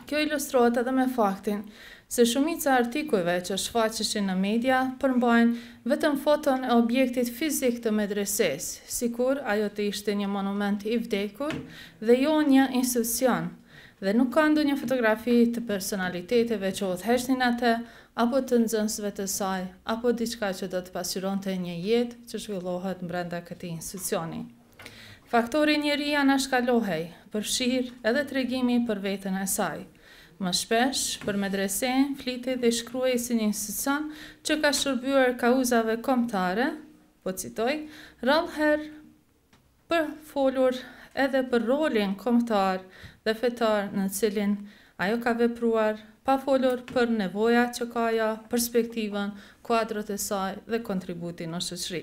Kjo ilustrohet edhe me faktin se shumica artikujve që shfaqeshin në media përmbajnë vetëm foton e objektit fizik të medreses, sikur ajo të ishte një monument i vdekur dhe jo një institucion, dhe nuk ka ndonjë fotografi të personaliteteve që udhëheqnin atë, apo të nxënësve të saj, apo diçka që do të pasqyronte një jetë që zhvillohet brenda këtij institucioni. Faktori njeri anashkalohej, përfshir edhe tregimi për veten e saj. Më shpesh, për medresen, flitet dhe shkruaj si një institucion që ka shërbyer kauzave kombëtare, po citoj, rallëherë për folur edhe për rolin kombëtar dhe fetar në cilin ajo ka vepruar, pa folur për nevojat që ka ajo, perspektivën, kuadrot e saj dhe kontributin në shoqëri.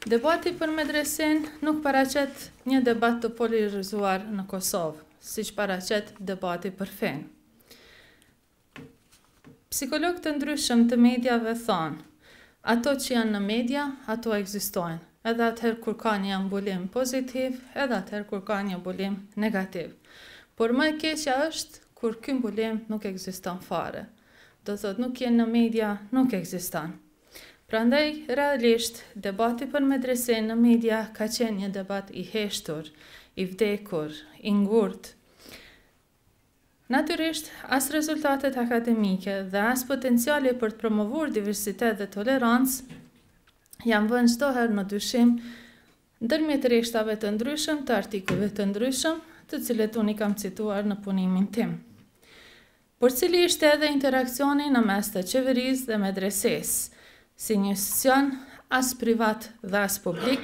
Debati për medresen nuk paraqet një debat të polarizuar në Kosovë, siç paraqet debati për fen. Psikologë të ndryshëm të mediave thonë, ato që janë në media, ato ekzistojnë, edhe atëherë kur ka një ambulim pozitiv, edhe atëherë kur ka një ambulim negativ. Por më e keqja është kur ky ambulim nuk ekziston fare. Do thotë nuk jenë në media, nuk ekziston. Prandaj, realisht, debati për medresen në media ka qenë një debat i heshtur, i vdekur, i ngurtë. Natyrisht, as rezultatet akademike dhe as potenciali për të promovuar diversitet dhe tolerancë janë vënë çdo herë në dyshim ndërmjet rreshtave të ndryshëm të artikujve të ndryshëm, të cilët unë i kam cituar në punimin tim. Por cili ishte edhe interakcioni në mes të qeverisë dhe medresesë, si një institucion as privat dhe as publik,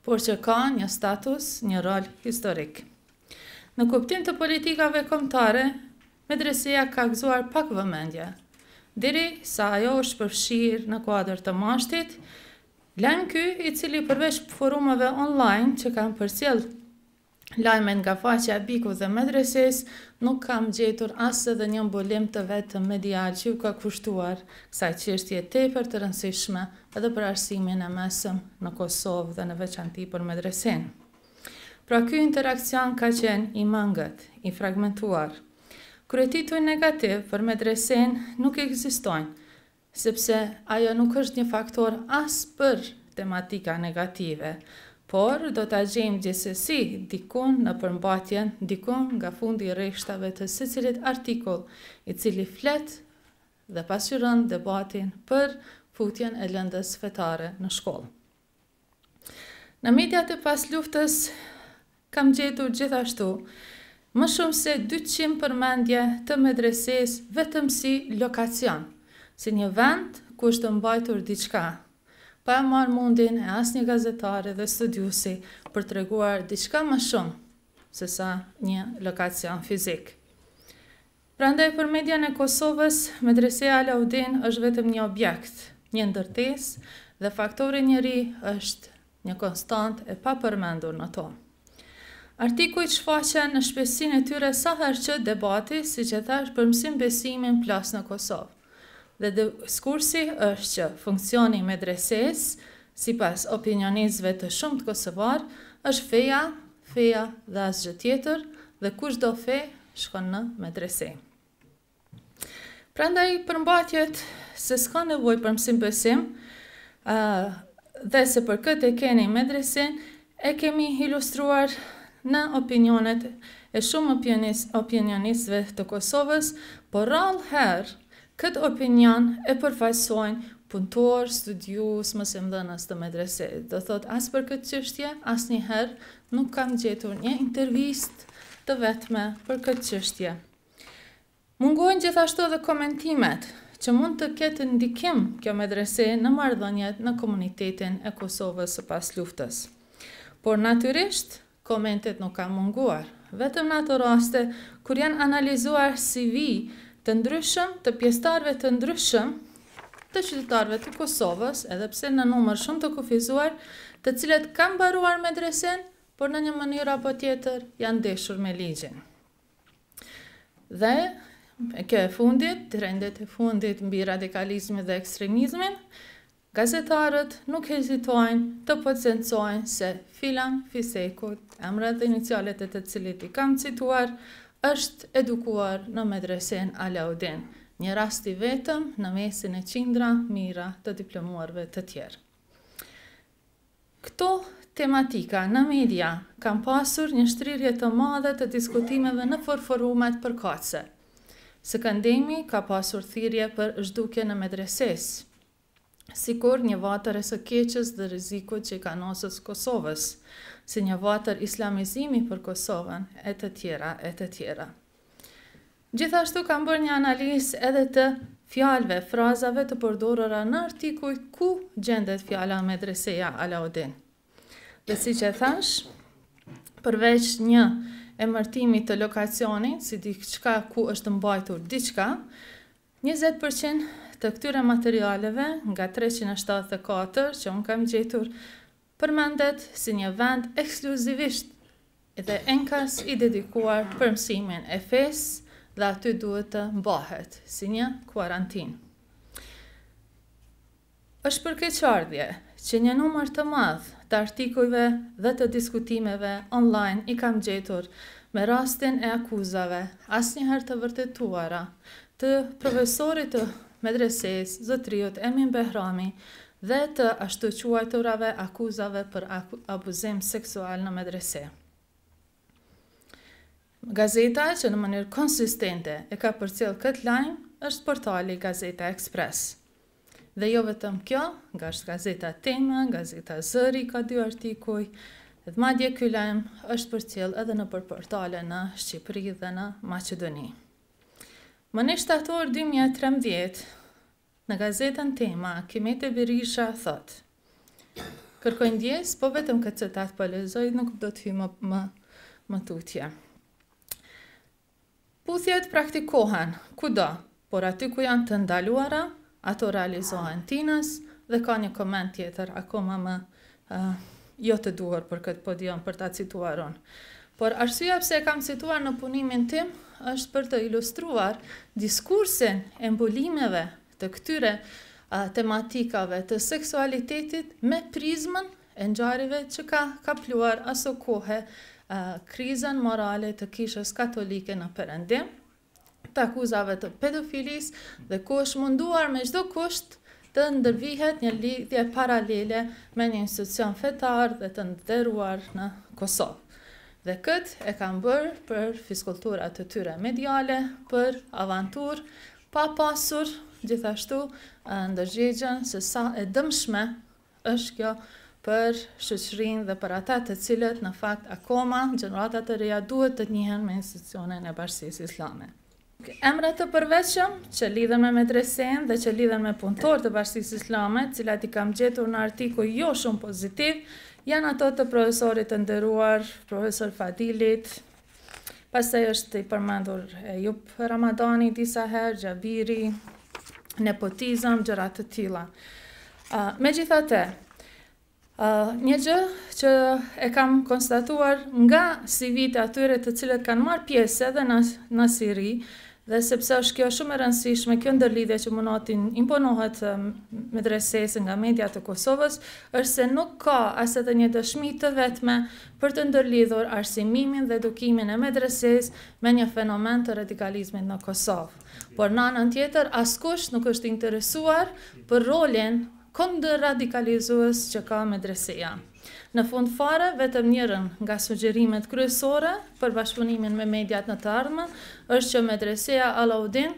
por që ka një status, një rol historik. Në kuptim të politikave kombëtare, medreseja ka gëzuar pak vëmendje, deri sa ajo është përfshirë në kuadër të mashtit, lajm ky i cili përveç forumeve online që kanë përcjell lajmet nga faqja e Bikut dhe medreses, nuk kam gjetur as edhe një mbulim të vetëm medial që u ka kushtuar kësaj çështje tepër të rëndësishme edhe për arsimin e mesëm në Kosovë dhe në veçanti për medresen. Pra ky interakcion ka qenë i mangët, i fragmentuar. Kryetituj negativ për medresen nuk ekzistojnë, sepse ajo nuk është një faktor as për tematika negative, por do ta gjejmë gjithsesi dikun në përmbajtjen, dikun nga fundi i rreshtave të secilit artikull, i cili flet dhe pasqyron debatin për futjen e lëndës fetare në shkollë. Në mediat e pas luftës kam gjetur gjithashtu më shumë se 200 përmendje të medreses vetëm si lokacion, si një vend ku është mbajtur diçka, pa e marrë mundin e asnjë gazetare dhe studiusi për të treguar diçka më shumë se sa një lokacion fizik. Prandaj për median e Kosovës, medreseja Alaudin është vetëm një objekt, një ndërtesë dhe faktori njeri është një konstant e papërmendur në to. Artikujt shfaqen në shpejtësinë e tyre sa herë që debati, siç e thash, për mësim besimin plas në Kosovë. Dhe diskursi është që funksioni i medresesë, sipas opinionistëve të shumtë kosovar, është feja dhe asgjë tjetër, dhe kushdo fe shkon në medrese. Prandaj përmbajtjet se s'ka nevojë për mësim besim, dhe se për këtë e keni medresen, e kemi ilustruar në opinionet e shumë opinionistëve të Kosovës, por rrallë herë këtë opinion e përfaqësojnë punëtor, studius, mësimdhënës të medreses. Do thot, as për këtë çështje, asnjëherë nuk kam gjetur një intervistë të vetme për këtë çështje. Mungojnë gjithashtu edhe komentimet që mund të ketë ndikim kjo medrese në marrëdhëniet në komunitetin e Kosovës së pas luftës. Por natyrisht, komentet nuk ka munguar, vetëm në ato raste kur janë analizuar CV të ndryshëm, të pjesëtarëve të ndryshëm, të qytetarëve të Kosovës, edhe pse në numër shumë të kufizuar, të cilët kanë mbaruar medresen, por në një mënyrë apo tjetër janë ndeshur me ligjin. Dhe kjo e fundit, trendet e fundit mbi radikalizmin dhe ekstremizmin, gazetarët nuk hezitojnë të potencojnë se Filan Fisekut, emrat dhe inicialet e të cilit i kam cituar, është edukuar në medresen Alaudin, një rast i vetëm në mesin e qindra mira të diplomuarve të tjerë. Këto tematika në media kam pasur një shtrirje të madhe të diskutimeve në forumet përkatëse. Së këndemi ka pasur thirrje për zhdukje në medreses, sikur një vatër e së keqës dhe rrezikut që i ka nosës Kosovës, si një vatër islamizimi për Kosovën, e të tjera, e të tjera. Gjithashtu kam bërë një analizë edhe të fjalëve, frazave të përdorura në artikuj ku gjendet fjala medreseja Alaudin. Dhe si që thash, përveç një emërtimi të lokacionit, si diçka ku është mbajtur diçka, 20% të këtyre materialeve nga 374 që unë kam gjetur përmendet si një vend ekskluzivisht edhe enkas i dedikuar për mësimin e fesë dhe aty duhet të mbahet si një kuarantinë. Është për keqardhje që një numër të madh të artikujve dhe të diskutimeve online i kam gjetur me rastin e akuzave asnjëherë të vërtetuara të profesorit të medreses zotriut Emin Behrami dhe të ashtu quajturave akuzave për abuzim seksual në medrese. Gazeta që në mënyrë konsistente e ka përcjell këtë lajm është portali Gazeta Express. Dhe jo vetëm kjo, nga është Gazeta Tema, Gazeta Zëri ka 2 artikuj, dhe madje ky lajm është përcjell edhe në portale në Shqipëri dhe në Maqedoni. Më në shtator 2013, në Gazetën Tema, Kimete Berisha thot: "Kërkoj ndjes, po vetëm këtë citat po lexoj, nuk do të hyj më tutje. Puthjet praktikohen kudo, por aty ku janë të ndaluara, ato realizohen tinës dhe ka një koment tjetër akoma më jo të duhur për këtë podium për ta cituar unë. Por arsyeja pse e kam cituar në punimin tim është për të ilustruar diskursin e mbulimeve të këtyre tematikave të seksualitetit me prizmën e ngjarjeve që ka kapluar aso kohe krizën morale të kishës katolike në Perëndim, të akuzave të pedofilis dhe ku është munduar me çdo kusht të ndërvihet një lidhje paralele me një institucion fetar dhe të nderuar në Kosovë. Dhe këtë e kam bërë për fiskultura të tyre mediale, për avantur pa pasur gjithashtu ndërgjegjen se sa e dëmshme është kjo për shoqërinë dhe për ata të cilët në fakt akoma gjeneratat e reja duhet të njihen me institucionin e Bashkisë Islame. Emrat të përveçëm që lidhen me medresen dhe që lidhen me punëtor të Bashkisë Islame, cilat i kam gjetur në artikuj jo shumë pozitiv, janë ato të profesorit të nderuar, profesor Fadilit, pastaj është i përmendur Ejup Ramadani disa herë, Gjabiri, nepotizëm, gjëra të tilla. Megjithatë, një gjë që e kam konstatuar nga CV-t e atyre të cilët kanë marrë pjesë edhe në Siri, dhe sepse është kjo shumë e rëndësishme, kjo ndërlidhje që munotin imponohet medresesë nga media të Kosovës, është se nuk ka as edhe një dëshmi të vetme për të ndërlidhur arsimimin dhe edukimin e medresesë me një fenomen të radikalizmit në Kosovë. Por në anën tjetër, askush nuk është interesuar për rolin kundër radikalizues që ka medreseja. Në fund fare, vetëm njërën nga sugjerimet kryesore për bashkëpunimin me mediat në të ardhmen është që medreseja Alaudin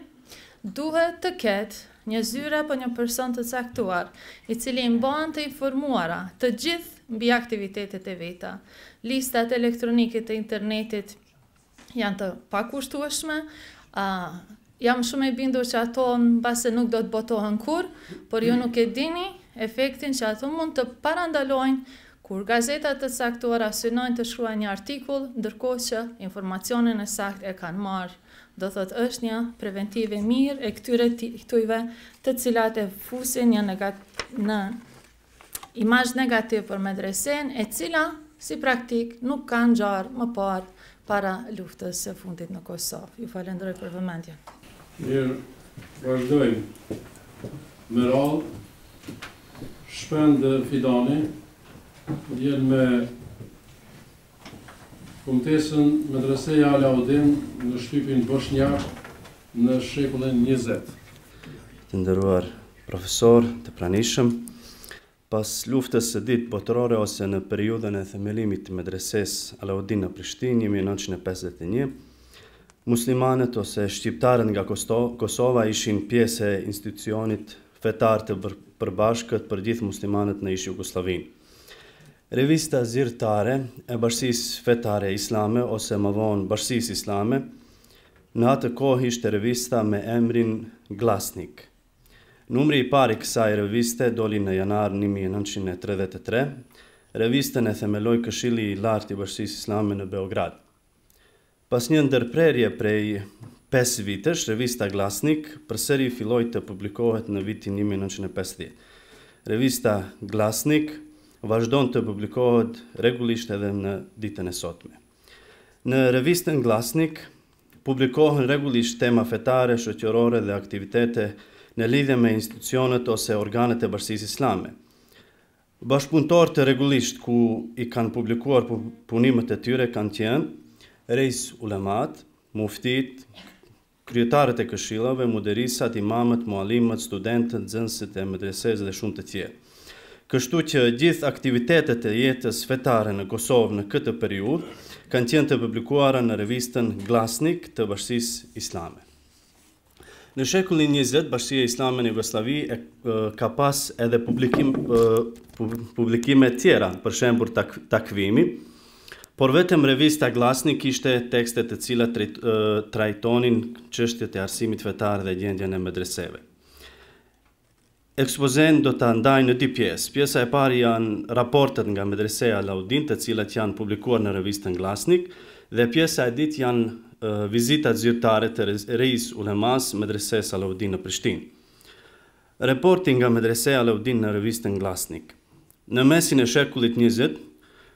duhet të ketë një zyre për një person të caktuar, i cili i mban të informuara të gjithë mbi aktivitetet e veta. Listat elektronike të internetit janë të pakushtueshme, jam shumë e bindur që ato mbase nuk do të botohen kur, por ju nuk e dini efektin që ato mund të parandalojnë kur gazetat të caktuara synojnë të shkruajnë një artikull, ndërkohë që informacionin e saktë e kanë marrë. Do thotë është një preventive mirë e këtyre tujve të cilat e fusin në imazh negativ për medresen, e cila si praktik nuk kanë ngjarë më parë para luftës së fundit në Kosovë. Ju falenderoj për vëmendjen. Mirë, vazhdojmë. Me radhë, Shpend Fidani, vjen me Kumtesën Medreseja Alaudin në shtypin Boshnjak në shekullin 20. Të nderuar profesor të pranishëm, pas luftës së ditë botërore ose në periudhën e themelimit të medresesë Alaudin në Prishtinë 1951, muslimanët ose shqiptarët nga Kosova ishin pjesë e institucionit fetar të përbashkët për gjithë muslimanët në ish Jugosllavinë. Revista zyrtare e Bashkisë Fetare Islame ose më vonë Bashkisë Islame, në atë kohë ishte revista me emrin Glasnik. Numri i parë i kësaj reviste doli në janar 1933. Revistën e themeloi Këshilli i Lartë i Bashkisë Islame në Beograd. Pas një ndërprerje prej 5 vitesh, revista Glasnik përsëri filloi të publikohet në vitin 1950. Revista Glasnik vazhdon të publikohet rregullisht edhe në ditën e sotme. Në revistën Glasnik publikohen rregullisht tema fetare, shoqërore dhe aktivitete në lidhje me institucionet ose organet e Bashkisë Islame. Bashkëpunëtor të rregullisht ku i kanë publikuar punimet e tyre kanë qenë reis ulemat, muftit, kryetarët e këshillave, muderisat, imamët, muallimët, studentët, nxënësit e medresesë dhe shumë të tjerë. Kështu që gjithë aktivitetet e jetës fetare në Kosovë në këtë periudhë kanë qenë të publikuara në revistën Glasnik të Bashkisë Islame. Në shekullin 20, Bashkia Islame në Jugosllavi ka pas edhe publikime tjera, për shembull Takvimi, por vetëm revista Glasnik kishte tekste të cilat trajtonin çështjet e arsimit fetar dhe gjendjen e medreseve. Ekspozen do të ndaj në 2 pjesë. Pjesa e parë janë raportet nga Medreseja Alaudin, të cilat janë publikuar në revistën Glasnik, dhe pjesa e dytë janë vizitat zyrtare të reis ulemas Medresesë Alaudin në Prishtinë. Raporti nga Medreseja Alaudin në revistën Glasnik. Në mesin e shekullit 20,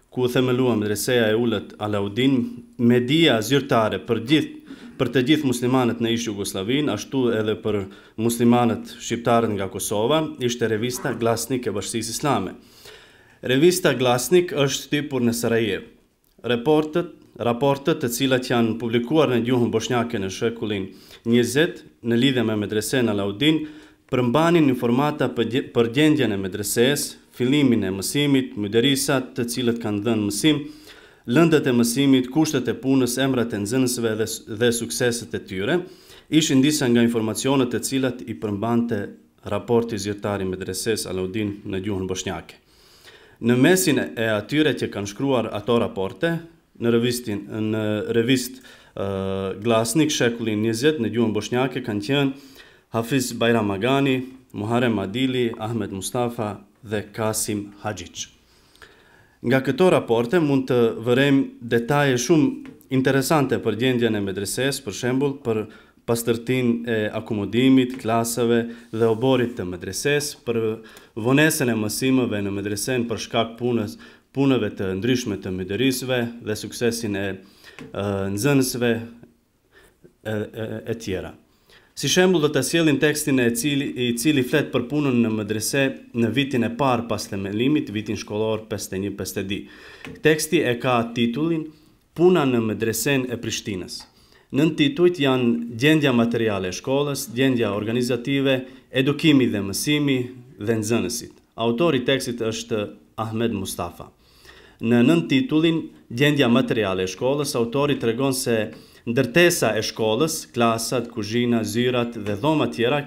ku themelua Medreseja e ulët Alaudin, media zyrtare për të gjithë muslimanët në ish Jugosllavin, ashtu edhe për muslimanët shqiptarët nga Kosova, ishte revista Glasnik e Bashkisë Islame. Revista Glasnik është shtypur në Sarajevo. Raportet të cilat janë publikuar në gjuhën bosnjake në shekullin 20 në lidhje me Medresën Alaudin, përmbanin informata për gjendjen e medresesë, fillimin e mësimit, muderisat të cilët kanë dhënë mësim, lëndët e mësimit, kushtet e punës, emrat e nxënësve dhe sukseset e tyre, ishin disa nga informacionet të cilat i përmbante raporti zyrtar i Medresesë Alaudin në gjuhën bosnjake. Në mesin e atyre që kanë shkruar ato raporte, në revist Glasnik shekullin 20 në gjuhën bosnjake kanë qenë Hafiz Bajram Agani, Muharrem Adili, Ahmed Mustafa dhe Kasim Haxhiç. Nga këto raporte mund të vërejmë detaje shumë interesante për gjendjen e medresesë, për shembull për pastërtinë e akomodimit, klasave dhe oborit të medresesë, për vonesën e mësimeve në medresen për shkak punëve të ndryshme të muderisëve dhe suksesin e nxënësve e tjera. Si shembull do të sjellim tekstin i cili flet për punën në medrese në vitin e parë pas themelimit, vitin shkollor 51-52. Teksti e ka titullin Puna në medresen e Prishtinës. Nën titujt janë gjendja materiale e shkollës, gjendja organizative, edukimi dhe mësimi dhe nxënësit. Autori i tekstit është Ahmed Mustafa. Në nën titullin gjendja materiale e shkollës, autori tregon se ndërtesa e shkollës, klasat, kuzhina, zyrat dhe dhoma tjera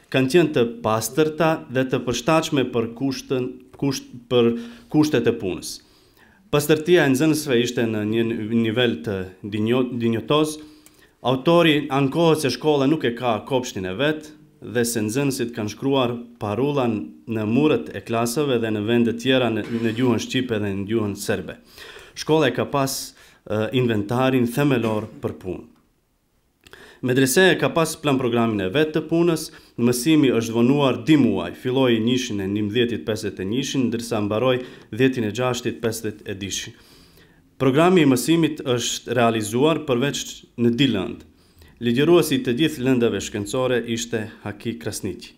kanë qenë të pastërta dhe të përshtatshme për kushtet e punës. Pastërtia e nxënësve ishte në një nivel të dinjotoz. Autori ankohet se shkolla nuk e ka kopshtin e vet dhe se nxënësit kanë shkruar parulla në muret e klasave dhe në vende tjera në gjuhën shqipe dhe në gjuhën serbe. Shkolla e ka pas inventarin themelor për punë. Medreseja ka pas plan programin e vetë të punës, mësimi është vonuar 2 muaj, filloi 1-shin e 11-it 51-shin, ndërsa mbaroi 10-in e 6-it 52-shin. Programi i mësimit është realizuar përveç në 2 lëndë. Ligjëruesi të gjithë lëndave shkencore ishte Haki Krasniqi.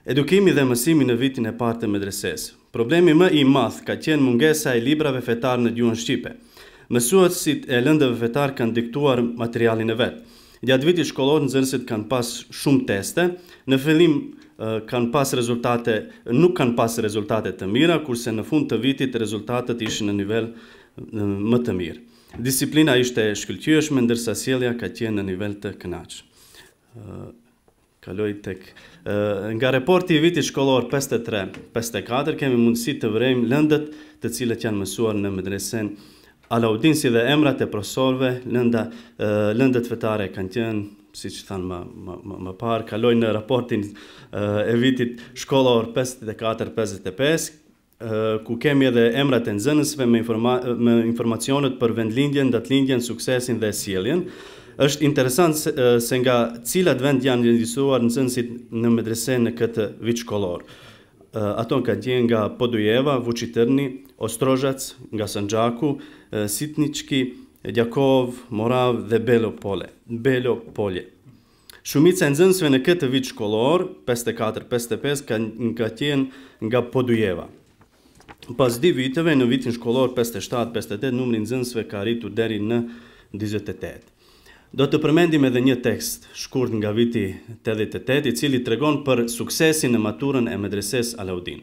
Edukimi dhe mësimi në vitin e parë të medresesë. Problemi më i madh ka qenë mungesa e librave fetar në gjuhën shqipe. Mësuesit e lëndëve fetar kanë diktuar materialin e vetë. Gjatë vitit shkollor nxënësit kanë pas shumë teste, në fillim nuk kanë pas rezultate të mira, kurse në fund të vitit rezultatet ishin në nivel më të mirë. Disiplina ishte shkëlqyeshme, ndërsa sjellja ka qenë në nivel të kënaqshëm. Kaloj tek nga raporti i vitit shkollor 53-54 kemi mundësi të vërejmë lëndët të cilët janë mësuar në medresen Alaudin, si dhe emrat e profesorëve, lëndët fetare kanë qenë, siç thanë më parë, kaloj në raportin e vitit shkollor 54-55, ku kemi edhe emrat e nxënësve me informacionet për vendlindjen, datëlindjen, suksesin dhe sjelljen. Është interesant se nga cilat vend janë regjisuar nxënësit në medresen në këtë vit shkollor. Ato kanë qenë nga Podujeva, Vučitrni, Ostrožac, nga Sanxhaku, Sitnički, Jakov, Morav dhe Belo Polje. Shumica e nxënësve në këtë vit shkollor, 54-55, ka qenë nga Podujeva. Pas 2 viteve, në vitin shkollor 57-58, numri nxënësve ka arritur deri në 28. Do të përmendim edhe një tekst shkurt nga viti 88, i cili tregon për suksesin në maturën e medreses Alaudin.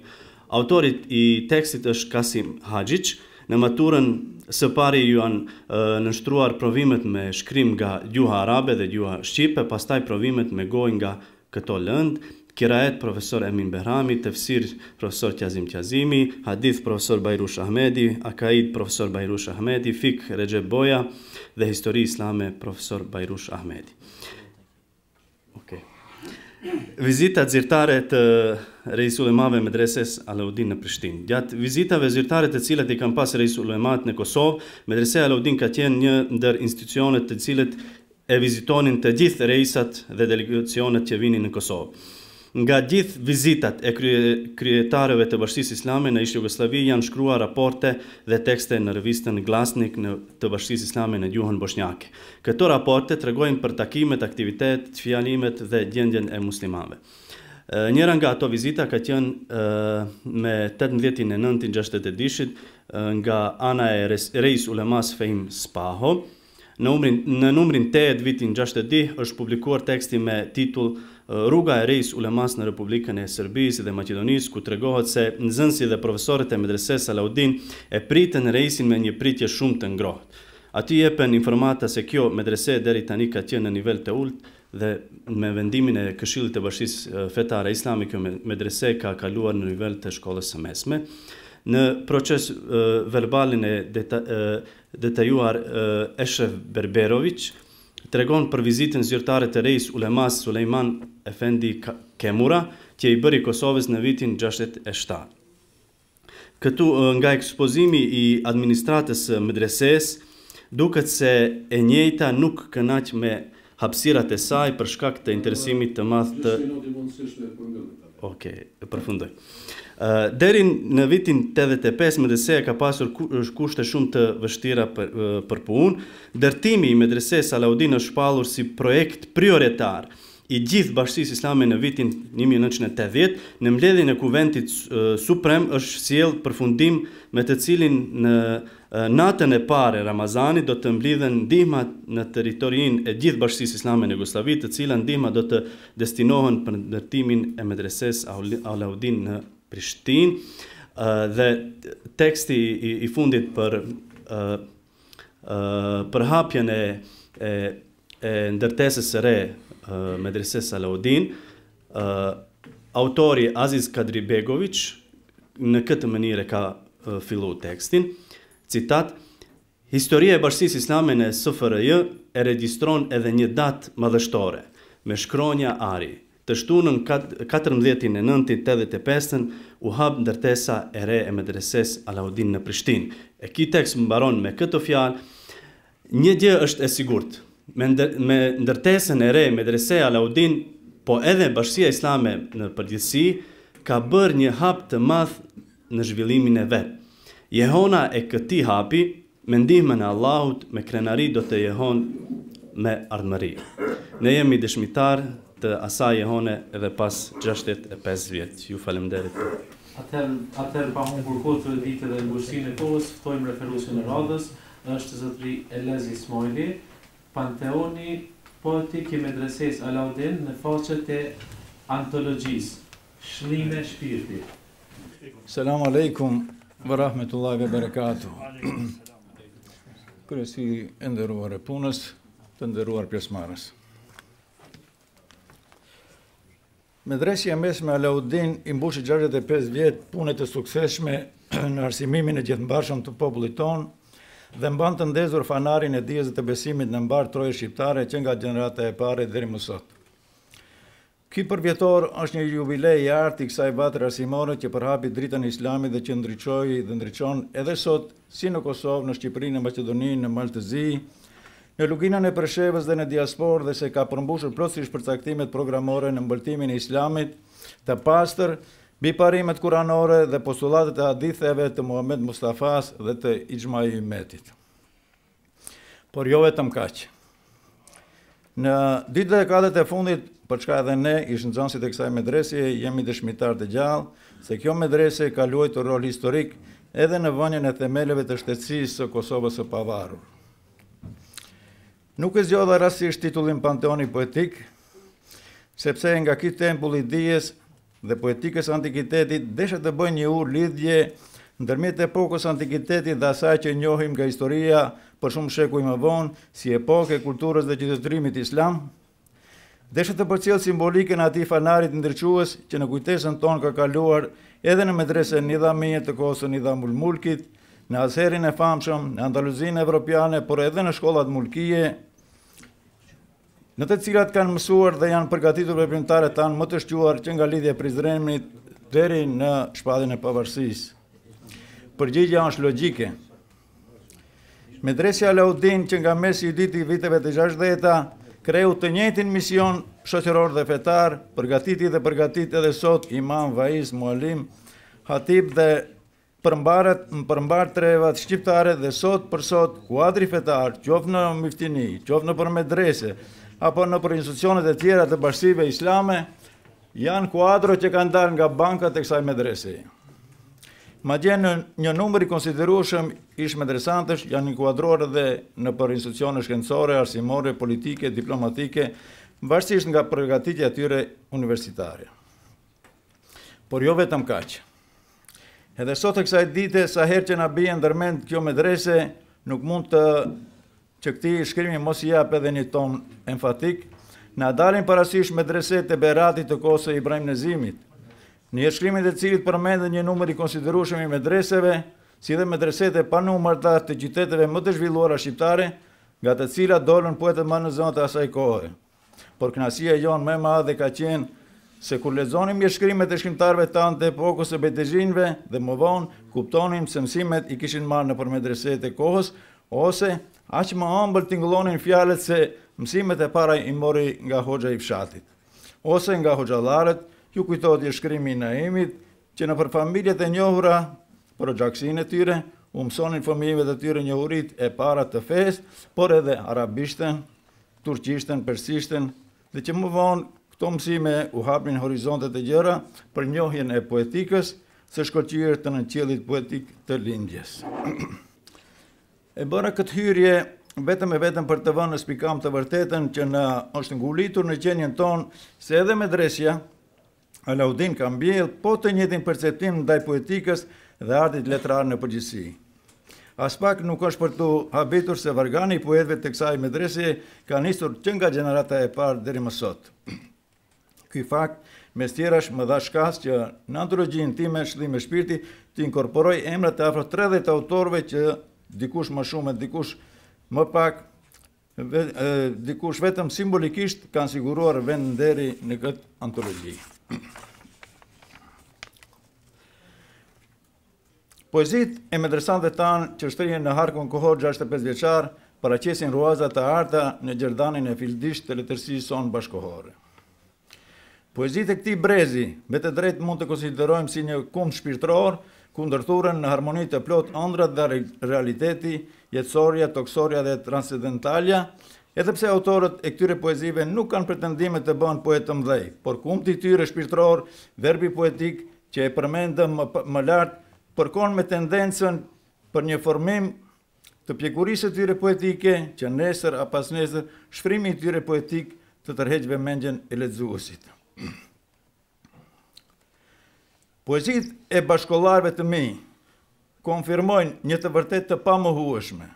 Autorit i tekstit është Kasim Haxhiç. Në maturën së pari ju janë nështruar provimet me shkrim nga gjuha arabe dhe gjuha shqipe, pastaj provimet me gojë nga këto lëndë, kiraet profesor Emin Behrami, tefsir profesor Kazim Kazimi, hadith profesor Bajrush Ahmedi, akaid profesor Bajrush Ahmedi, fik Recep Boja dhe histori islame profesor Bajrush Ahmedi. Vizitat zyrtare të Reis ulemave medreses Alaudin në Prishtinë. Gjatë vizitave zyrtare të cilat i kanë pas Reis ulemat në Kosovë, medreseja Alaudin ka qenë një ndër institucionet të cilët e vizitonin të gjithë reisat dhe delegacionet që vinin në Kosovë. Nga gjithë vizitat e kryetarëve të Bashkisë Islame në Ish Jugosllavi janë shkruar raporte dhe tekste në revistën Glasnik të Bashkisë Islame në gjuhën bosnjake. Këto raporte tregojnë për takimet, aktivitet, fjalimet dhe gjendjen e muslimanëve. Njëra nga ato vizita ka qenë me 18/9/62 nga ana e Reis ulemas Fehim Spaho. Në numrin 8 vitin 62 është publikuar teksti me titull Rruga e Reis ulemas në Republikën e Serbisë dhe Maqedonisë, ku tregohet se nxënësit dhe profesorët e medreses Alaudin e pritën reisin me një pritje shumë të ngrohtë. Aty jepen informata se kjo medrese deri tani ka qenë në nivel të ulët dhe me vendimin e Këshillit të Bashkisë Fetare Islame kjo medrese ka kaluar në nivel të shkollës së mesme. Në proces verbalin e detajuar Eshref Berberović tregon për vizitën zyrtare të Reis ulemas Sulejman Efendi Kemura, që i bëri Kosovës në vitin 67. Këtu nga ekspozimi i administratës medreses, duket se e njëjta nuk kënaq me hapësirat e saj për shkak të interesimit të madh të... përfundoj. Deri në vitin 85, medreseja ka pasur kushte shumë të vështira për punë. Ndërtimi i medreses Alaudin është shpallur si projekt prioritar i gjithë Bashkisë Islame në vitin 1980, në mbledhjen e Kuventit Suprem është sjell përfundim me të cilin në natën e parë e Ramazanit do të mblidhen ndihma në territorinë e gjithë Bashkisë Islame në Jugosllavi, të cilat ndihma do të destinohen për ndërtimin e medreses Alaudin në Prishtinë dhe teksti i fundit për hapjen e ndërtesës së re medreses Alaudin, autori Aziz Kadribegović në këtë mënyrë ka fillu tekstin, citat: Historia e Bashkisë Islame në SFRJ e regjistron edhe një datë madhështore me shkronja Ari. Të shtunën 14/9/85 u hap ndërtesa e re e medreses Alaudin në Prishtinë. E ky tekst mbaron me këtë fjalë: një gjë është e sigurt, me ndërtesën e re medreseja Alaudin, po edhe Bashkia Islame në përgjithësi, ka bërë një hap të madh në zhvillimin e vet. Jehona e këtij hapi, me ndihmën e Allahut, me krenari do të jehon me ardhmëri. Ne jemi dëshmitar të asaj jehone edhe pas 65 vjet. Ju faleminderit. Atëherë pa humbur kohë ditë dhe ngushtinë e kohës, ftojmë referuesin e radhës, është zotëri Elez Ismaili, Panteoni poetik i medreses Alaudin në faqet e antologjisë Shlime Shpirti. Selamu alaikum wa rahmetullahi wa barakatuh. Kryesi e nderuar e punës, të nderuar pjesëmarrës. Medresja mesme Alaudin i mbushi 65 vjet pune të suksesshme në arsimimin e gjithëmbarshëm të popullit tonë dhe mban të ndezur fanarin e dijes dhe të besimit në mbar troje shqiptare që nga gjenerata e parë deri më sot. Ky përvjetor është një jubilej i artë i kësaj vatre arsimore që përhapi dritën e Islamit dhe që ndriçoi dhe ndriçon edhe sot si në Kosovë, në Shqipëri, në Maqedoni, në Maltëzi, në luginën e Preshevës dhe në diasporë, dhe se ka përmbushur plotësisht përcaktimet programore në mbëltimin e Islamit të pastër, mbi parimet kuranore dhe postulatet e haditheve të Muhammed Mustafas dhe të ixhmai i ummetit. por jo vetëm kaq. Në ditët e katërt e fundit, për çka edhe ne, ish nxënësit e kësaj medrese, jemi dëshmitar të gjallë se kjo medrese ka luajtur rol historik edhe në vënien e themeleve të shtetësisë së Kosovës së pavarur. Nuk e zgjodha rastësisht titullin Panteoni Poetik, sepse nga ky tempull i dijes dhe poetikës antikitetit desha të bëjë një lidhje ndërmjet epokës antikitetit dhe asaj që njohim nga historia për shumë shekuj më vonë si epokë e kulturës dhe qytetërimit islam, desha të përcjell simbolikën e atij fanarit ndërques që në kujtesën tonë ka kaluar edhe në medresen Nidhamie të kohës së Nidhamul Mulkit, në Azherin e famshëm, në Andaluzinë evropiane, por edhe në shkollat mulkije, në të cilat kanë mësuar dhe janë përgatitur veprimtarët tanë më të shquar që nga lidhja e Prizrenit deri në shpatin e pavarësisë. Përgjigjja është logjike. Medresja Alaudin që nga mesi i ditë i viteve të 60-ta kreu të njëjtin mision shoqëror dhe fetar, përgatiti dhe përgatit edhe sot imam, vaiz, mualim, hatib dhe përmbar trevat shqiptare dhe sot për sot kuadri fetar, qoftë në miftini, qoftë në për medrese, apo në për institucionet e tjera të bashkësive islame, janë kuadro që kanë dalë nga bankat e kësaj medrese. Madje në një numër i konsiderueshëm ish medresantësh janë inkuadruar edhe në për institucione shkencore, arsimore, politike, diplomatike, varësisht nga përgatitja e tyre universitare. Por jo vetëm kaq. Edhe sot e kësaj dite, sa herë që na bie ndërmend kjo medrese, nuk mund të që këtij shkrimi mos i jap edhe një ton emfatik, na dalin parasysh medreset e Beratit të kohës së Ibrahim Nezimit, në shkrimin e cilit përmendet një numër i konsiderueshëm i medreseve, si dhe medreset e panumërta të qyteteve më të zhvilluara shqiptare, nga të cilat dolën poetët më në zonë të asaj kohe. Por kënaqësia jonë më e madhe ka qenë se kur lexonim shkrimet e shkrimtarëve tanë të epokës së Betezhinëve dhe më vonë kuptonim se mësimet i kishin marrë nëpër medreset e kohës, ose aq më ëmbël tingëllonin fjalët se mësimet e para i mori nga hoxha i fshatit, ose nga hoxhallarët. Ju kujtohet një shkrimi i Naimit, që në për familjet e njohura, për gjaksinë e tyre, u mësonin fëmijëve të tyre njohurit e para të fesë, por edhe arabishten, turqishten, persishten, dhe që më vonë këto mësime u hapnin horizontet e gjëra për njohjen e poetikës, së shkëlqyer të nënqjellit poetik të lindjes. E bëra këtë hyrje vetëm e vetëm për të vënë në spikam të vërtetën që është ngulitur në qenien tonë se edhe medresja Alaudin ka mbjell po të njëjtin perceptim ndaj poetikës dhe artit letrar në përgjithësi. As pak nuk është për të habitur se vargani i poetëve të kësaj medrese ka nisur që nga gjenerata e parë deri më sot. Ky fakt mes tjerash më dha shkas që në antologjinë time Shëllim me shpirti të inkorporoj emrat e afro 30 autorëve që dikush më shumë e dikush më pak, dikush vetëm simbolikisht kanë siguruar vend nderi në këtë antologji. Poezit e medresantëve tanë që shtrihen në harkun kohor 65 vjeçar paraqesin ruaza të arta në gjerdanin e fildisht të letërsisë sonë bashkohore. Poezit e këtij brezi, me të drejtë mund të konsiderojmë si një kumd shpirtëror, ku ndërthuren në harmoni të plot ëndrat dhe realiteti, jetësoria, toksoria dhe transcendentalja, edhe pse autorët e këtyre poezive nuk kanë pretendime të bëhen poetë të mëdhej, por kumti i tyre shpirtëror, verbi poetik që e përmendëm më lart, përkon me tendencën për një formim të pjekurisë të tyre poetike që nesër apas nesër shfrimi i tyre poetik të tërheqë mendjen e lexuesit. Poezit e bashkollarëve të mi konfirmojnë një të vërtet të pamohueshme,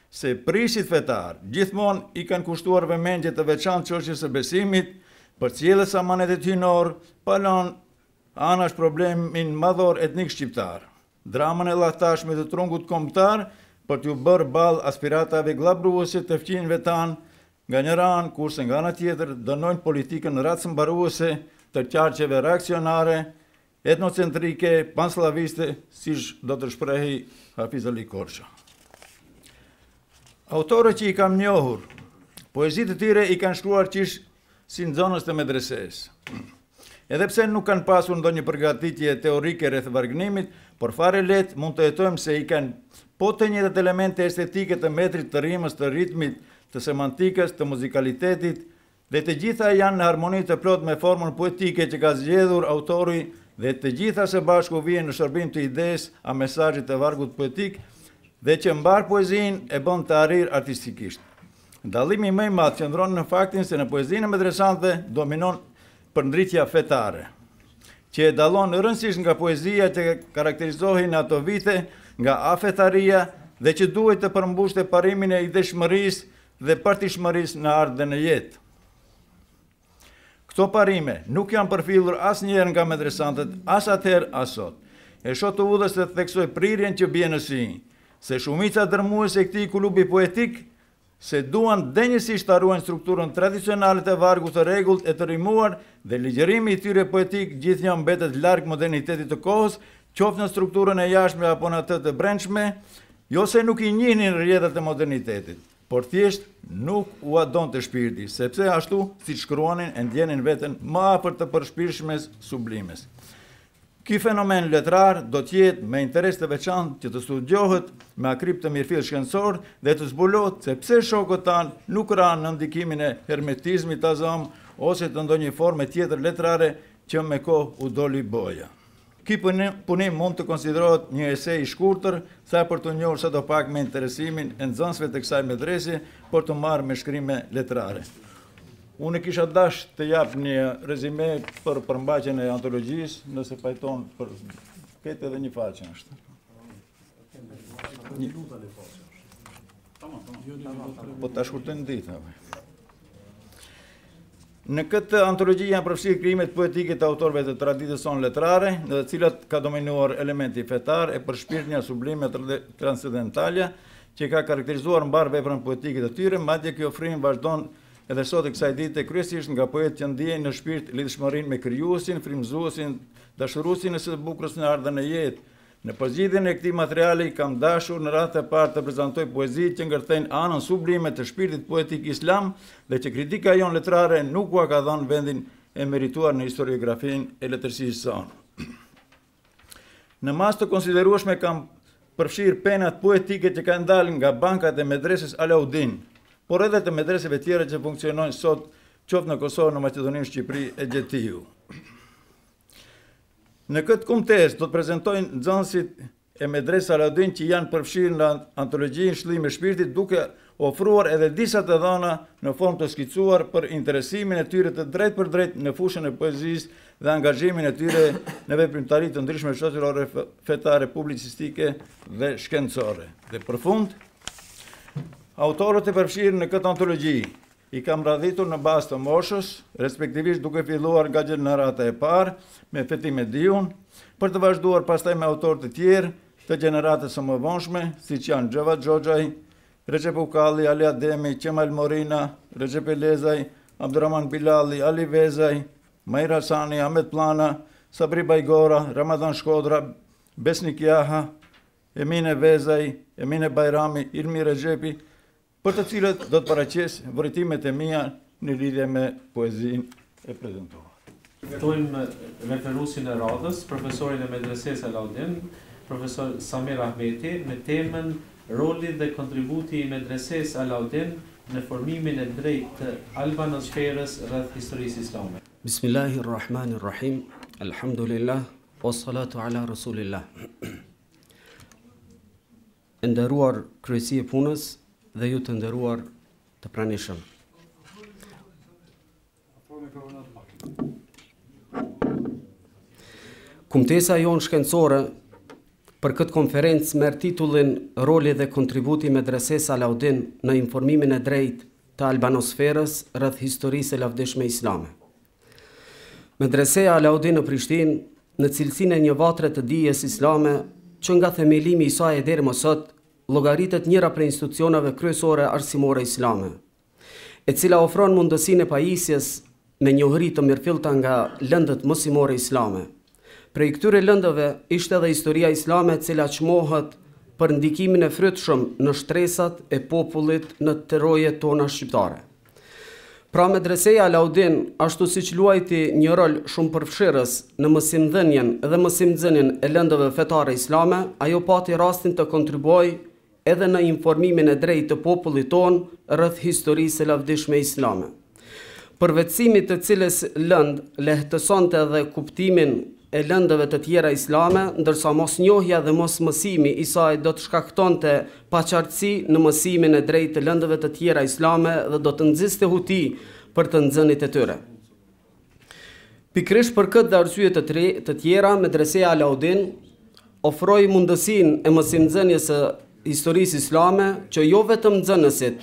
se prishit fetar gjithmonë i kanë kushtuar vëmendje të veçantë çështjes së besimit, përcjelljes amanetit hynor, pa lënë anash problemin madhor etnik shqiptar, dramën e llahtashme të trungut kombëtar për t'u bërë ballë aspiratave glabruese të fqinjve tanë, nga njëra anë, kurse nga ana tjetër dënojnë politikën në ratës mbaruese të qarqeve reakcionare, etnocentrike, panslaviste, siç do të shprehi Hafiz Ali Korça. Autorët që i kam njohur, poezitë të tyre i kanë shkruar qish si nxënës të medreses. Edhe pse nuk kanë pasur ndonjë përgatitje teorike rreth vargënimit, por fare let mund të jetojmë se i kanë po të njëjtat elemente estetike të metrit, të rimës, të ritmit, të semantikës, të muzikalitetit, dhe të gjitha janë në harmoni të plot me formën poetike që ka zgjedhur autori dhe të gjitha së bashku vijnë në shërbim të idesë a mesazhit të vargut poetik dhe që mbar poezinë e bën të arrir artistikisht. Dallimi më i madh qëndron në faktin se në poezinë e medresantëve dominon përndritja fetare, që e dallon rëndësisht nga poezia që karakterizohej në ato vite nga afetaria dhe që duhet të përmbushte parimin e ideshmërisë dhe partishmërisë në art dhe në jetë. Këto parime nuk janë përfillur asnjëherë nga medresantët, as atëherë as sot. E shoh të udhës të theksoj prirjen që bie në sinj, se shumica dërmuese e këtij klubi poetik se duan denjësisht të ruajnë strukturën tradicionale të vargut të rregullt e të rimuar dhe ligjërimi i tyre poetik gjithnjë mbetet larg modernitetit të kohës, qoftë në strukturën e jashtme apo në atë të brendshme, jo se nuk i njihnin rrjetet e modernitetit, por thjesht nuk u adonte shpirti, sepse ashtu si shkruanin e ndjenin veten më afër të përshpirshmes sublimes. Ky fenomen letrar do të jetë me interes të veçantë që të studiohet me akrip të mirëfill shkencor dhe të zbulohet se pse shokët tanë nuk ranë në ndikimin e hermetizmit azam ose të ndonjë forme tjetër letrare që me kohë u doli boja. Ky punim mund të konsiderohet një esej i shkurtër, sa për të njohur sado pak me interesimin e nxënësve të kësaj medrese, por të marrë me shkrime letrare. Unë kisha dash të jap një rezime për përmbajtjen e antologjisë, nëse pajton për këtë edhe një faqe është. Po ta shkurtojnë ditë. Në këtë antologji janë përfshirë krijimet poetike të autorëve të traditës sonë letrare, në të cilat ka dominuar elementi fetar e përshpirtnia sublime transcendentale, që ka karakterizuar mbar veprën poetike të tyre, madje ky ofrim vazhdon edhe sot e kësaj dite kryesisht nga poetë që ndjejnë në shpirt lidhshmërinë me krijuesin, frymëzuesin, dashuruesin e së bukurës në ardhën e jetë. Në përzgjidhjen e këtij materiali kam dashur në radhë të parë të prezantoj poezi që ngërthejnë anën sublime të shpirtit poetik islam dhe që kritika jonë letrare nuk ua ka dhënë vendin e merituar në historiografinë e letërsisë sonë. Në mas të konsiderueshme kam përfshirë penat poetike që kanë dalë nga bankat e medreses Alaudin, por edhe të medreseve tjera që funksionojnë sot qoftë në Kosovë, në Maqedoninë, Shqipëri e Gjetiu. Në këtë kumtes do të prezentojnë nxënësit e medresës Alaudin që janë përfshirë në antologjinë Shëllimi i Shpirtit, duke ofruar edhe disa të dhëna në formë të skicuar për interesimin e tyre të drejt për drejt në fushën e poezisë dhe angazhimin e tyre në veprimtari të ndryshme shoqërore, fetare, publicistike dhe shkencore. Dhe për fund, autorët e përfshirë në këtë antologji i kam radhitur në bazë të moshës, respektivisht duke filluar nga gjenerata e parë me Fetime Diun, për të vazhduar pastaj me autorë të tjerë të gjeneratës së mëvonshme, siç janë Xhevat Xhoxhaj, Recep Ukalli, Ali Ademi, Qemal Morina, Recep Elezaj, Abdurrahman Bilali, Ali Vezaj, Mahir Hasani, Ahmet Plana, Sabri Bajgora, Ramadan Shkodra, Besnik Jaha, Emine Vezaj, Emine Bajrami, Ilmi Rejepi, për të cilët do të paraqes vëretimet e mia në lidhje me poezinë e prezentuar. Ftojmë referuesin e radhës, profesorin e medresesë Alaudin, profesor Samir Ahmeti, me temën Roli dhe kontributi i medresesë Alaudin në formimin e drejtë të albanosferës rreth historisë islame. Bismillahirrahmanirrahim. Alhamdulillah, wassalatu ala rasulillah. Nderuar kryesi e punës dhe ju të nderuar të pranishëm. Kumtesa jonë shkencore për këtë konferencë merr titullin Roli dhe kontributi i medresesë Alaudin në informimin e drejtë të albanosferës rreth historisë e lavdishme islame. Medreseja Alaudin në Prishtinë, në cilësinë e një vatre të dijes islame që nga themelimi i saj deri më sot llogaritet njëra prej institucioneve kryesore arsimore islame, e cila ofron mundësinë e pajisjes me njohuri të mirëfillta nga lëndët mosimore islame. Prej këtyre lëndëve ishte edhe historia islame, e cila çmohet për ndikimin e frytshëm në shtresat e popullit në të rojet tona shqiptare. Pra medreseja Alaudin, ashtu siç luajti një rol shumë përfshirës në mësimdhënien dhe mësimnxënien e lëndëve fetare islame, ajo pati rastin të kontribuojë edhe në informimin e drejtë të popullit tonë rreth historisë së lavdishme islame. Përvetësimi të cilës lënd lehtësonte edhe kuptimin e lëndëve të tjera islame, ndërsa mosnjohja dhe mosmësimi i saj do të shkaktonte paqartësi në mësimin e drejtë të lëndëve të tjera islame dhe do të nxiste huti për të nxënit e tyre. Pikërisht për këtë dhe arsye të tjera, medreseja Alaudin ofroi mundësinë e mësimnxënies së historisë islame që jo vetëm nxënësit,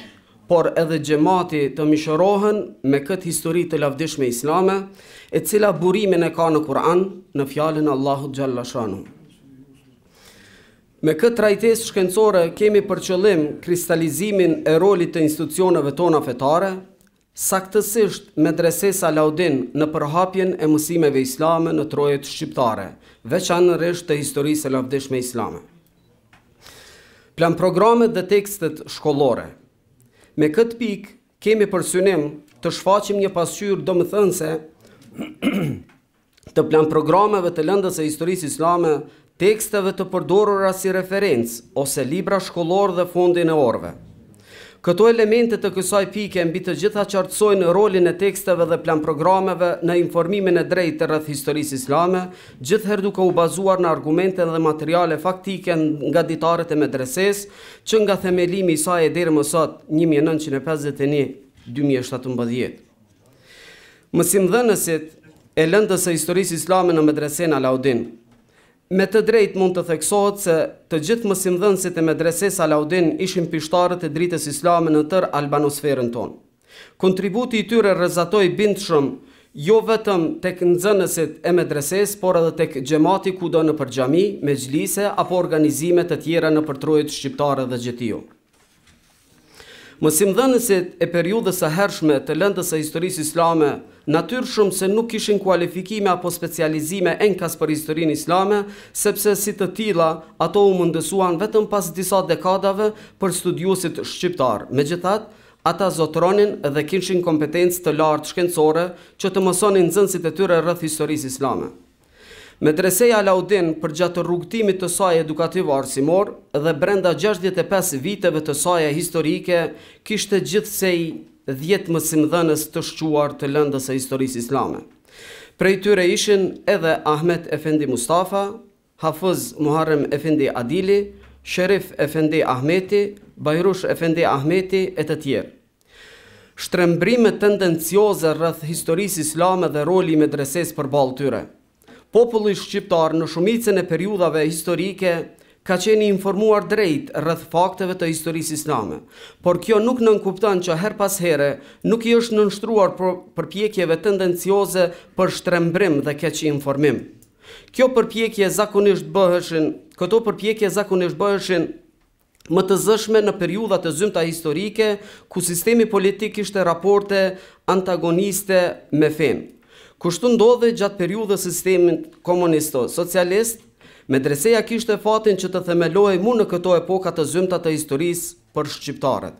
por edhe xhamati të mishërohen me këtë histori të lavdishme islame, e cila burimin e ka në Kur'an në fjalën Allahu xhalla shanu. Me këtë trajtesë shkencore kemi për qëllim kristalizimin e rolit të institucioneve tona fetare, saktësisht medresesa Alaudin në përhapjen e mësimeve islame në trojet shqiptare, veçanërisht të historisë së lavdishme islame. Plan programet dhe tekstet shkollore. Me këtë pikë kemi për synim të shfaqim një pasqyrë domethënëse të plan programeve të lëndës së historisë islame, teksteve të përdorura si referencë ose libra shkollor dhe fondin e orëve. Këto elemente të kësaj pike mbi të gjitha qartësojnë rolin e teksteve dhe plan programeve në informimin e drejtë rreth historisë islame, gjithherë duke u bazuar në argumente dhe materiale faktike nga dietarët e medresesë, që nga themelimi i saj deri më sot 1951-2017. Mësimdhënësit e lëndës së historisë islame në medresën Alaudin. Me të drejtë mund të theksohet se të gjithë mësimdhënësit e medresesë Alaudin ishin pishtarët e dritës islame në tërë albanosferën tonë. Kontributi i tyre rrezatoi bindshëm jo vetëm tek nxënësit e medresesë, por edhe tek xhamati kudo në xhami, mexhlise apo organizime të tjera në trojet shqiptare dhe gjetio. Mësimdhënësit e periudhës së hershme të lëndës së historisë islame, natyrshëm se nuk kishin kualifikime apo specializime enkas për historinë islame, sepse si të tilla ato u mundësuan vetëm pas disa dekadave për studiuesit shqiptar. Megjithatë, ata zotronin dhe kishin kompetencë të lartë shkencore që të mësonin nxënësit e tyre rreth historisë islame. Medreseja Alaudin përgjatë rrugtimit të saj edukativ arsimor dhe brenda 65 viteve të saj historike kishte gjithsej 10 mësimdhënës të shquar të lëndës së historisë islame. Prej tyre ishin edhe Ahmet Efendi Mustafa, Hafiz Muharrem Efendi Adili, Sherif Efendi Ahmeti, Bajrush Efendi Ahmeti e të tjerë. Shtrembrime tendencioze rreth historisë islame dhe roli i medresesë përballë tyre. Populli shqiptar në shumicën e periudhave historike ka qenë informuar drejt rreth fakteve të historisë islame, por kjo nuk nënkupton që her pas here nuk I është nënshtruar përpjekjeve tendencioze për shtrembrim dhe keq informim. Këto përpjekje zakonisht bëheshin më të zëshme në periudha të zymta historike, ku sistemi politik kishte raporte antagoniste me fenë. Kushtu ndodhi gjatë periudhës së sistemit komunisto-socialist, medreseja kishte fatin që të themelohej në këto epoka të zymta të historisë për shqiptarët.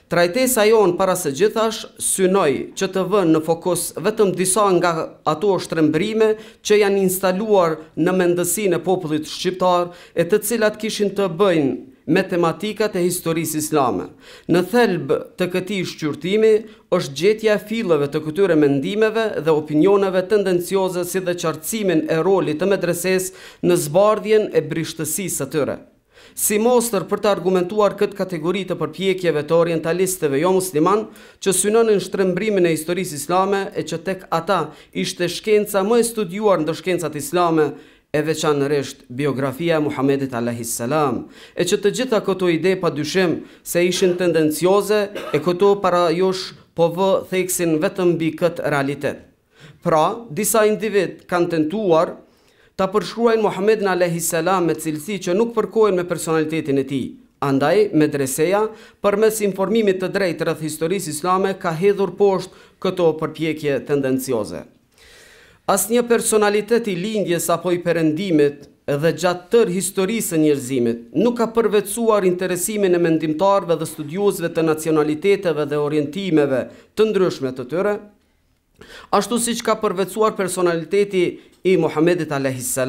Trajtesa jonë para së gjithash synoi që të vënë në fokus vetëm disa nga ato shtrembrime që janë instaluar në mendësinë e popullit shqiptar e të cilat kishin të bëjnë me tematikat e historisë islame. Në thelb të këtij shqyrtimi është gjetja e filleve të këtyre mendimeve dhe opinioneve tendencioze si dhe qartësimin e rolit të medresesë në zbardhjen e brishtësisë së tyre. Si mostër për të argumentuar këtë kategori të përpjekjeve të orientalistëve jo musliman që synonin shtrembrimin e historisë islame e që tek ata ishte shkenca më e studiuar ndër shkencat islame, e veçanërisht biografia e Muhamedit alayhis salam, e që të gjitha këto ide pa dyshim se ishin tendencioze e këto para josh po vë theksin vetëm mbi këtë realitet. Pra, disa individ kanë tentuar ta përshkruajnë Muhamedit alayhis salam me cilësi që nuk përkohen me personalitetin e tij. Andaj, medreseja, përmes informimit të drejtë rreth historisë islame, ka hedhur poshtë këto përpjekje tendencioze. Asnjë personalitet I lindjes apo I perëndimit edhe gjatë tërë historisë e njerëzimit, nuk ka përvetësuar interesimin e mendimtarëve dhe studiosëve të nacionaliteteve dhe orientimeve të ndryshme të tyre, ashtu siç ka përvetësuar personaliteti i Muhamedit a.s.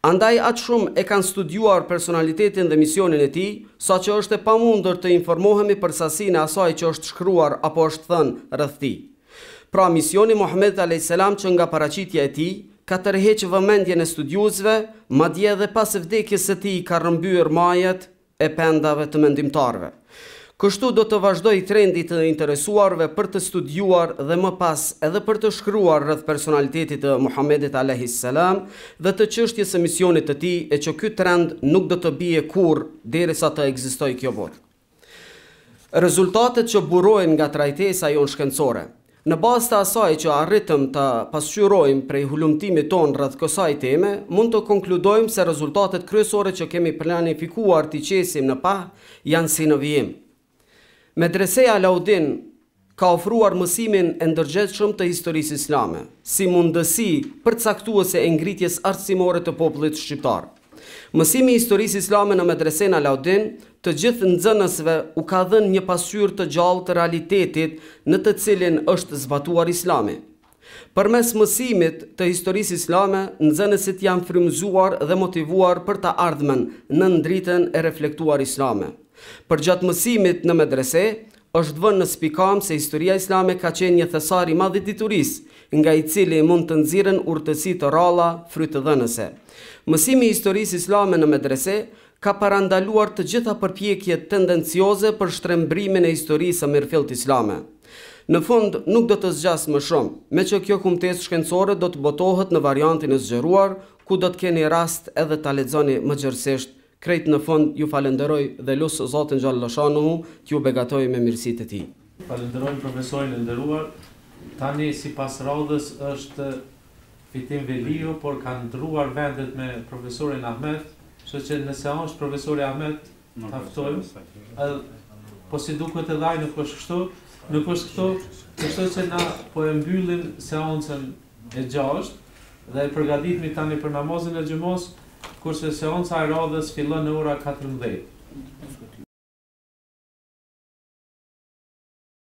Andaj atë shumë e kanë studiuar personalitetin dhe misionin e tij, saqë është e pamundur të informohemi për sasinë e asaj që është shkruar apo është thënë rreth tij. Pra misioni Muhamedit a.s. që nga paraqitja e tij ka tërheqë vëmendjen e studiosëve, madje edhe pas vdekjes së tij ka rrëmbyer majet e pendave të mendimtarëve. Kështu do të vazhdoj trendi të interesuarve për të studiuar dhe më pas edhe për të shkruar rreth personalitetit të Muhamedit a.s. dhe të çështjes së misionit të tij, e që ky trend nuk do të bie kurrë derisa të ekzistojë kjo botë. Rezultatet që burojnë nga trajtesa jonë shkencore, në bazë të asaj që arritëm të pasqyrojmë prej hulumtimit tonë rreth kësaj teme, mund të konkludojmë se rezultatet kryesore që kemi planifikuar t'i qesim në pah janë si në vijim. Medreseja Alaudin ka ofruar mësimin e ndërgjegjshëm të historisë islame, si mundësi përcaktuese e ngritjes arsimore të popullit shqiptar. Mësimi i historisë islame në Medresen Alaudin të gjithë nxënësve u ka dhënë një pasqyrë të gjallë të realitetit në të cilin është zbatuar Islami. Përmes mësimit të historisë islame, nxënësit janë frymëzuar dhe motivuar për të ardhmen në dritën e reflektuar islame. Përgjatë mësimit në medrese, është vënë në spikam se historia islame ka qenë një thesar i madh i diturisë, nga i cili mund të nxirren urtësi të ralla frytëdhënëse. Mësimi i historisë islame në medrese ka parandaluar të gjitha përpjekjet tendencioze për shtrembrimin e historisë së mirëfillt islame. Në fund, nuk do të zgjas më shumë, me që kjo kumtesë shkencore do të botohet në variantin e zgjeruar, ku do të keni rast edhe ta lexoni më gjerësisht. Krejt në fund ju falenderoj dhe lusë Zotin Xhallashanuhu t'ju begatoj me mirësitë e tij. Falenderoj profesorin e nderuar. Tani sipas radhës është Fitim Veliu, por kanë ndruar vendet me profesorin Ahmet, kështu që në seancë profesori Ahmet ta ftojmë. Po si duket edhe ai nuk është kështu, kështu që na po e mbyllim seancën e 6 dhe e përgatitemi tani për namazin e xumos, kurse seanca e radhës fillon në ora 14.